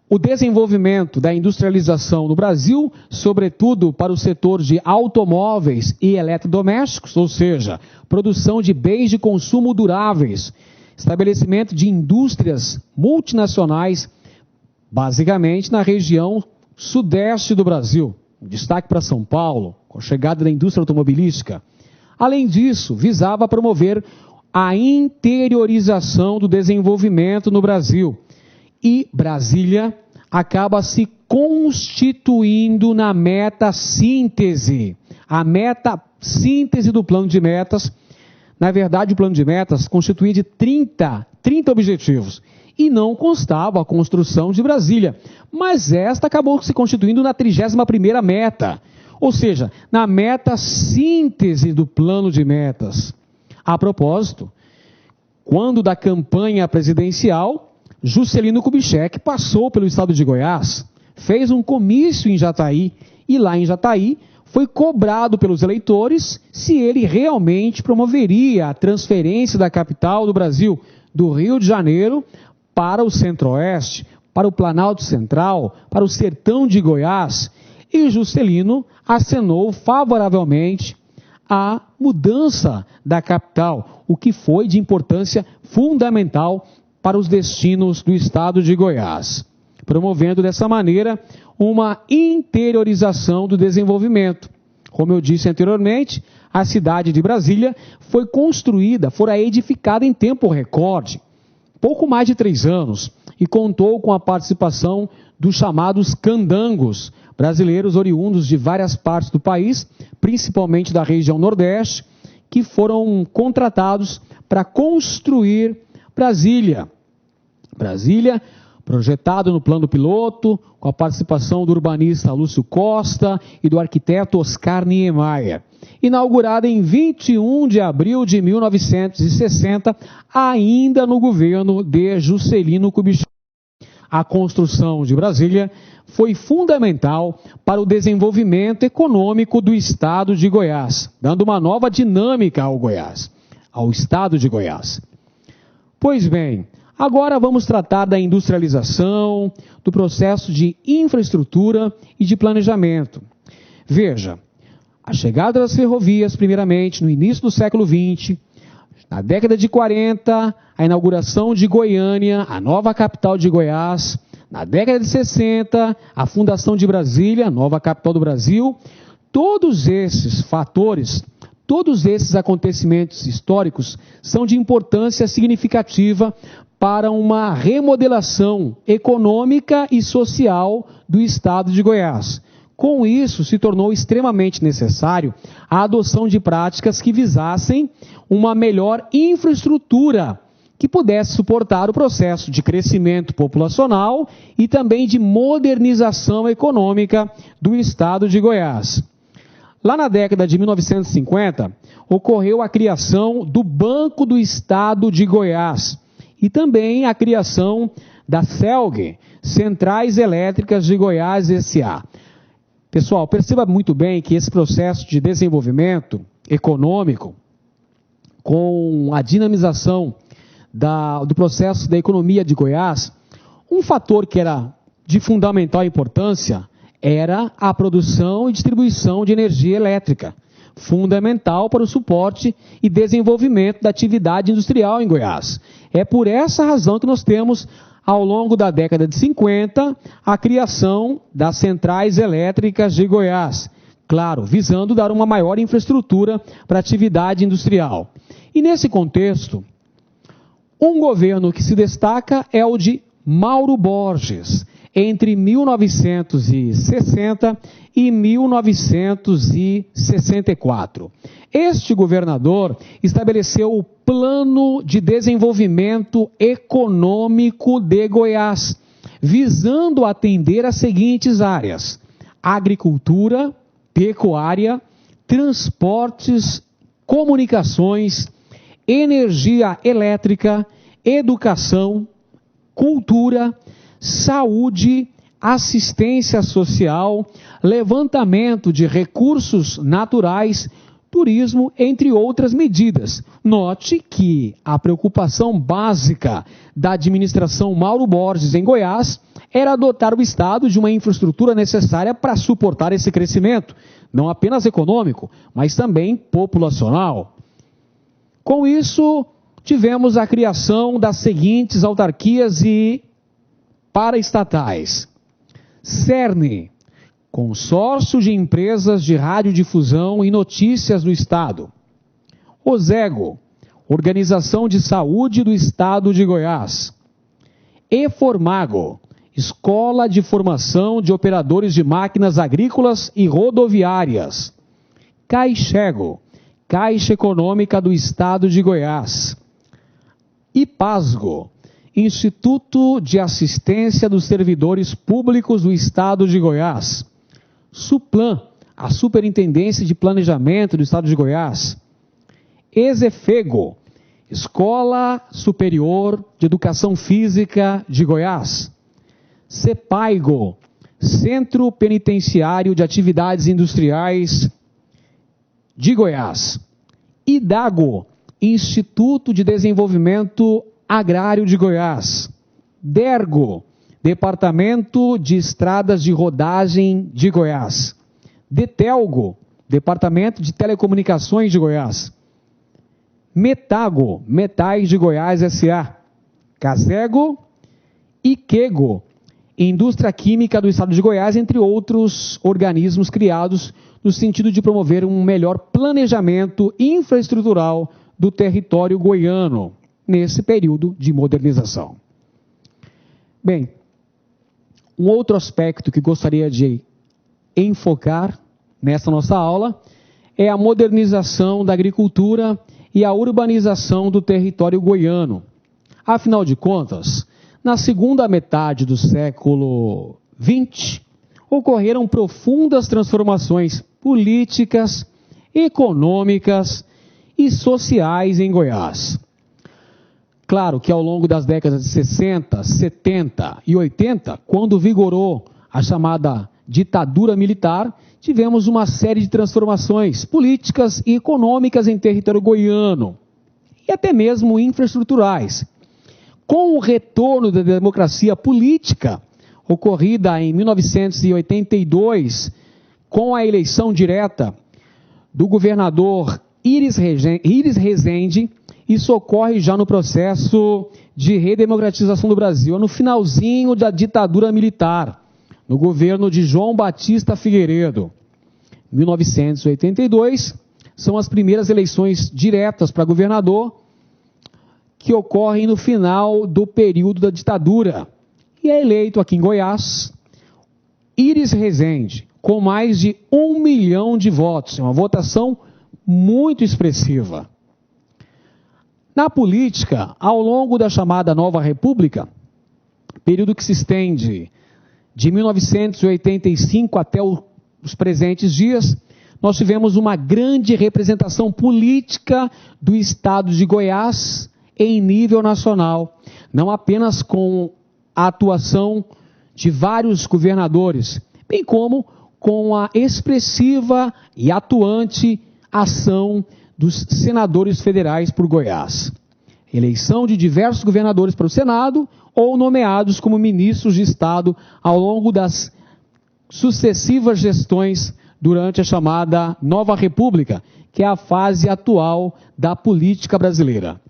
o desenvolvimento da industrialização no Brasil, sobretudo para o setor de automóveis e eletrodomésticos, ou seja, produção de bens de consumo duráveis, estabelecimento de indústrias multinacionais, basicamente na região sudeste do Brasil, destaque para São Paulo, com a chegada da indústria automobilística. Além disso, visava promover a interiorização do desenvolvimento no Brasil. E Brasília acaba se constituindo na meta-síntese. A meta-síntese do plano de metas. Na verdade, o plano de metas constituía de 30 objetivos. E não constava a construção de Brasília. Mas esta acabou se constituindo na 31ª meta. Ou seja, na meta-síntese do plano de metas. A propósito, quando da campanha presidencial, Juscelino Kubitschek passou pelo estado de Goiás, fez um comício em Jataí, e lá em Jataí foi cobrado pelos eleitores se ele realmente promoveria a transferência da capital do Brasil, do Rio de Janeiro, para o Centro-Oeste, para o Planalto Central, para o Sertão de Goiás, e Juscelino acenou favoravelmente a mudança da capital, o que foi de importância fundamental para os destinos do estado de Goiás, promovendo dessa maneira uma interiorização do desenvolvimento. Como eu disse anteriormente, a cidade de Brasília foi edificada em tempo recorde, pouco mais de 3 anos, e contou com a participação dos chamados candangos, brasileiros oriundos de várias partes do país, principalmente da região Nordeste, que foram contratados para construir Brasília. Brasília, projetado no plano piloto, com a participação do urbanista Lúcio Costa e do arquiteto Oscar Niemeyer. Inaugurada em 21 de abril de 1960, ainda no governo de Juscelino Kubitschek. A construção de Brasília foi fundamental para o desenvolvimento econômico do estado de Goiás, dando uma nova dinâmica ao estado de Goiás. Pois bem, agora vamos tratar da industrialização, do processo de infraestrutura e de planejamento. Veja, a chegada das ferrovias, primeiramente, no início do século XX, na década de 40, a inauguração de Goiânia, a nova capital de Goiás, na década de 60, a fundação de Brasília, a nova capital do Brasil. Todos esses fatores, todos esses acontecimentos históricos são de importância significativa para uma remodelação econômica e social do estado de Goiás. Com isso, se tornou extremamente necessário a adoção de práticas que visassem uma melhor infraestrutura que pudesse suportar o processo de crescimento populacional e também de modernização econômica do estado de Goiás. Lá na década de 1950, ocorreu a criação do Banco do Estado de Goiás e também a criação da CELG, Centrais Elétricas de Goiás S.A. Pessoal, perceba muito bem que esse processo de desenvolvimento econômico, com a dinamização do processo da economia de Goiás, um fator que era de fundamental importância era a produção e distribuição de energia elétrica, fundamental para o suporte e desenvolvimento da atividade industrial em Goiás. É por essa razão que nós temos, ao longo da década de 50, a criação das Centrais Elétricas de Goiás, claro, visando dar uma maior infraestrutura para a atividade industrial. E nesse contexto, um governo que se destaca é o de Mauro Borges, entre 1960 e 1964. Este governador estabeleceu o Plano de Desenvolvimento Econômico de Goiás, visando atender as seguintes áreas: agricultura, pecuária, transportes, comunicações, energia elétrica, educação, cultura, saúde, assistência social, levantamento de recursos naturais, turismo, entre outras medidas. Note que a preocupação básica da administração Mauro Borges em Goiás era dotar o Estado de uma infraestrutura necessária para suportar esse crescimento, não apenas econômico, mas também populacional. Com isso, tivemos a criação das seguintes autarquias e paraestatais: CERN, Consórcio de Empresas de Radiodifusão e Notícias do Estado; OSEGO, Organização de Saúde do Estado de Goiás; EFORMAGO, Escola de Formação de Operadores de Máquinas Agrícolas e Rodoviárias; CAIXEGO, Caixa Econômica do Estado de Goiás; IPASGO, Instituto de Assistência dos Servidores Públicos do Estado de Goiás; SUPLAN, a Superintendência de Planejamento do Estado de Goiás; ESEFEGO, Escola Superior de Educação Física de Goiás; CEPAIGO, Centro Penitenciário de Atividades Industriais de Goiás; IDAGO, Instituto de Desenvolvimento Agrário de Goiás; DERGO, Departamento de Estradas de Rodagem de Goiás; DETELGO, Departamento de Telecomunicações de Goiás. Metago, Metais de Goiás S.A. Casego e Quego, Indústria Química do Estado de Goiás, entre outros organismos criados no sentido de promover um melhor planejamento infraestrutural do território goiano, nesse período de modernização. Bem, um outro aspecto que gostaria de enfocar nessa nossa aula é a modernização da agricultura e a urbanização do território goiano. Afinal de contas, na segunda metade do século XX, ocorreram profundas transformações políticas, econômicas e sociais em Goiás. Claro que ao longo das décadas de 60, 70 e 80, quando vigorou a chamada ditadura militar, tivemos uma série de transformações políticas e econômicas em território goiano, e até mesmo infraestruturais. Com o retorno da democracia política, ocorrida em 1982, com a eleição direta do governador Iris Rezende, isso ocorre já no processo de redemocratização do Brasil, no finalzinho da ditadura militar, no governo de João Batista Figueiredo. 1982 são as primeiras eleições diretas para governador que ocorrem no final do período da ditadura. E é eleito aqui em Goiás Iris Rezende, com mais de 1 milhão de votos, uma votação muito expressiva. Na política, ao longo da chamada Nova República, período que se estende de 1985 até os presentes dias, nós tivemos uma grande representação política do estado de Goiás em nível nacional, não apenas com a atuação de vários governadores, bem como com a expressiva e atuante ação dos senadores federais por Goiás. Eleição de diversos governadores para o Senado ou nomeados como ministros de Estado ao longo das sucessivas gestões durante a chamada Nova República, que é a fase atual da política brasileira.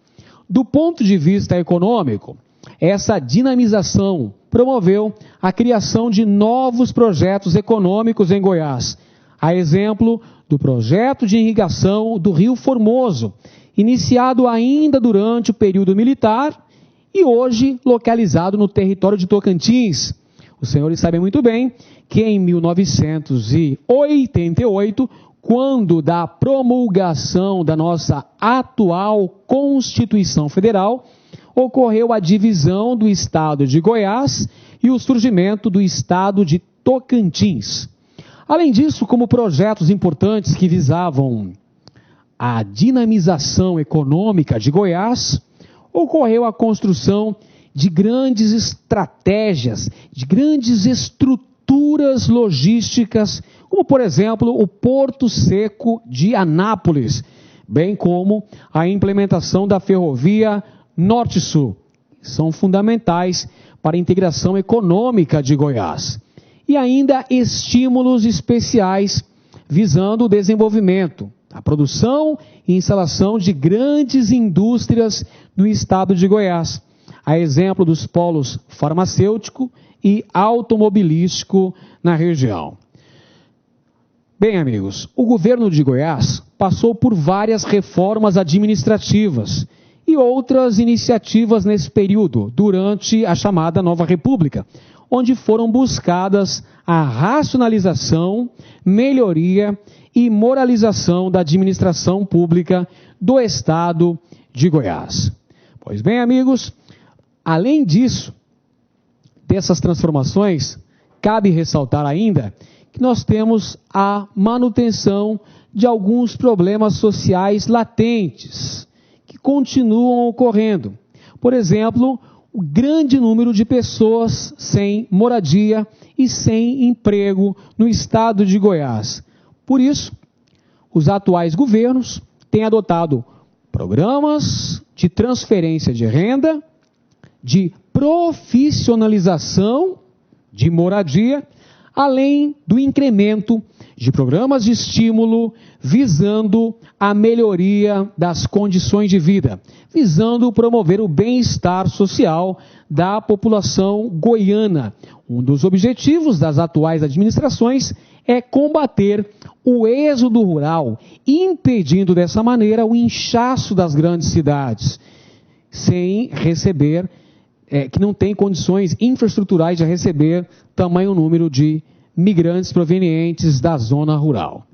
Do ponto de vista econômico, essa dinamização promoveu a criação de novos projetos econômicos em Goiás, a exemplo do projeto de irrigação do Rio Formoso, iniciado ainda durante o período militar e hoje localizado no território de Tocantins. Os senhores sabem muito bem que em 1988, quando da promulgação da nossa atual Constituição Federal, ocorreu a divisão do estado de Goiás e o surgimento do estado de Tocantins. Além disso, como projetos importantes que visavam a dinamização econômica de Goiás, ocorreu a construção de grandes estratégias, de grandes estruturas logísticas, como, por exemplo, o Porto Seco de Anápolis, bem como a implementação da ferrovia Norte-Sul, que são fundamentais para a integração econômica de Goiás. E ainda estímulos especiais visando o desenvolvimento, a produção e instalação de grandes indústrias no estado de Goiás, a exemplo dos polos farmacêutico e automobilístico na região. Bem, amigos, o governo de Goiás passou por várias reformas administrativas e outras iniciativas nesse período, durante a chamada Nova República, onde foram buscadas a racionalização, melhoria e moralização da administração pública do estado de Goiás. Pois bem, amigos, além disso, dessas transformações, cabe ressaltar ainda que nós temos a manutenção de alguns problemas sociais latentes, que continuam ocorrendo. Por exemplo, o grande número de pessoas sem moradia e sem emprego no estado de Goiás. Por isso, os atuais governos têm adotado programas de transferência de renda, de profissionalização de moradia, além do incremento de programas de estímulo visando a melhoria das condições de vida, visando promover o bem-estar social da população goiana. Um dos objetivos das atuais administrações é combater o êxodo rural, impedindo dessa maneira o inchaço das grandes cidades, sem receber, que não tem condições infraestruturais de receber tamanho número de migrantes provenientes da zona rural.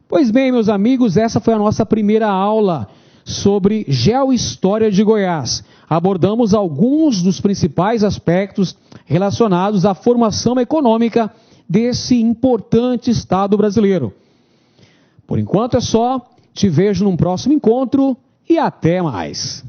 Pois bem, meus amigos, essa foi a nossa primeira aula sobre Geohistória de Goiás. Abordamos alguns dos principais aspectos relacionados à formação econômica desse importante estado brasileiro. Por enquanto é só, te vejo num próximo encontro e até mais.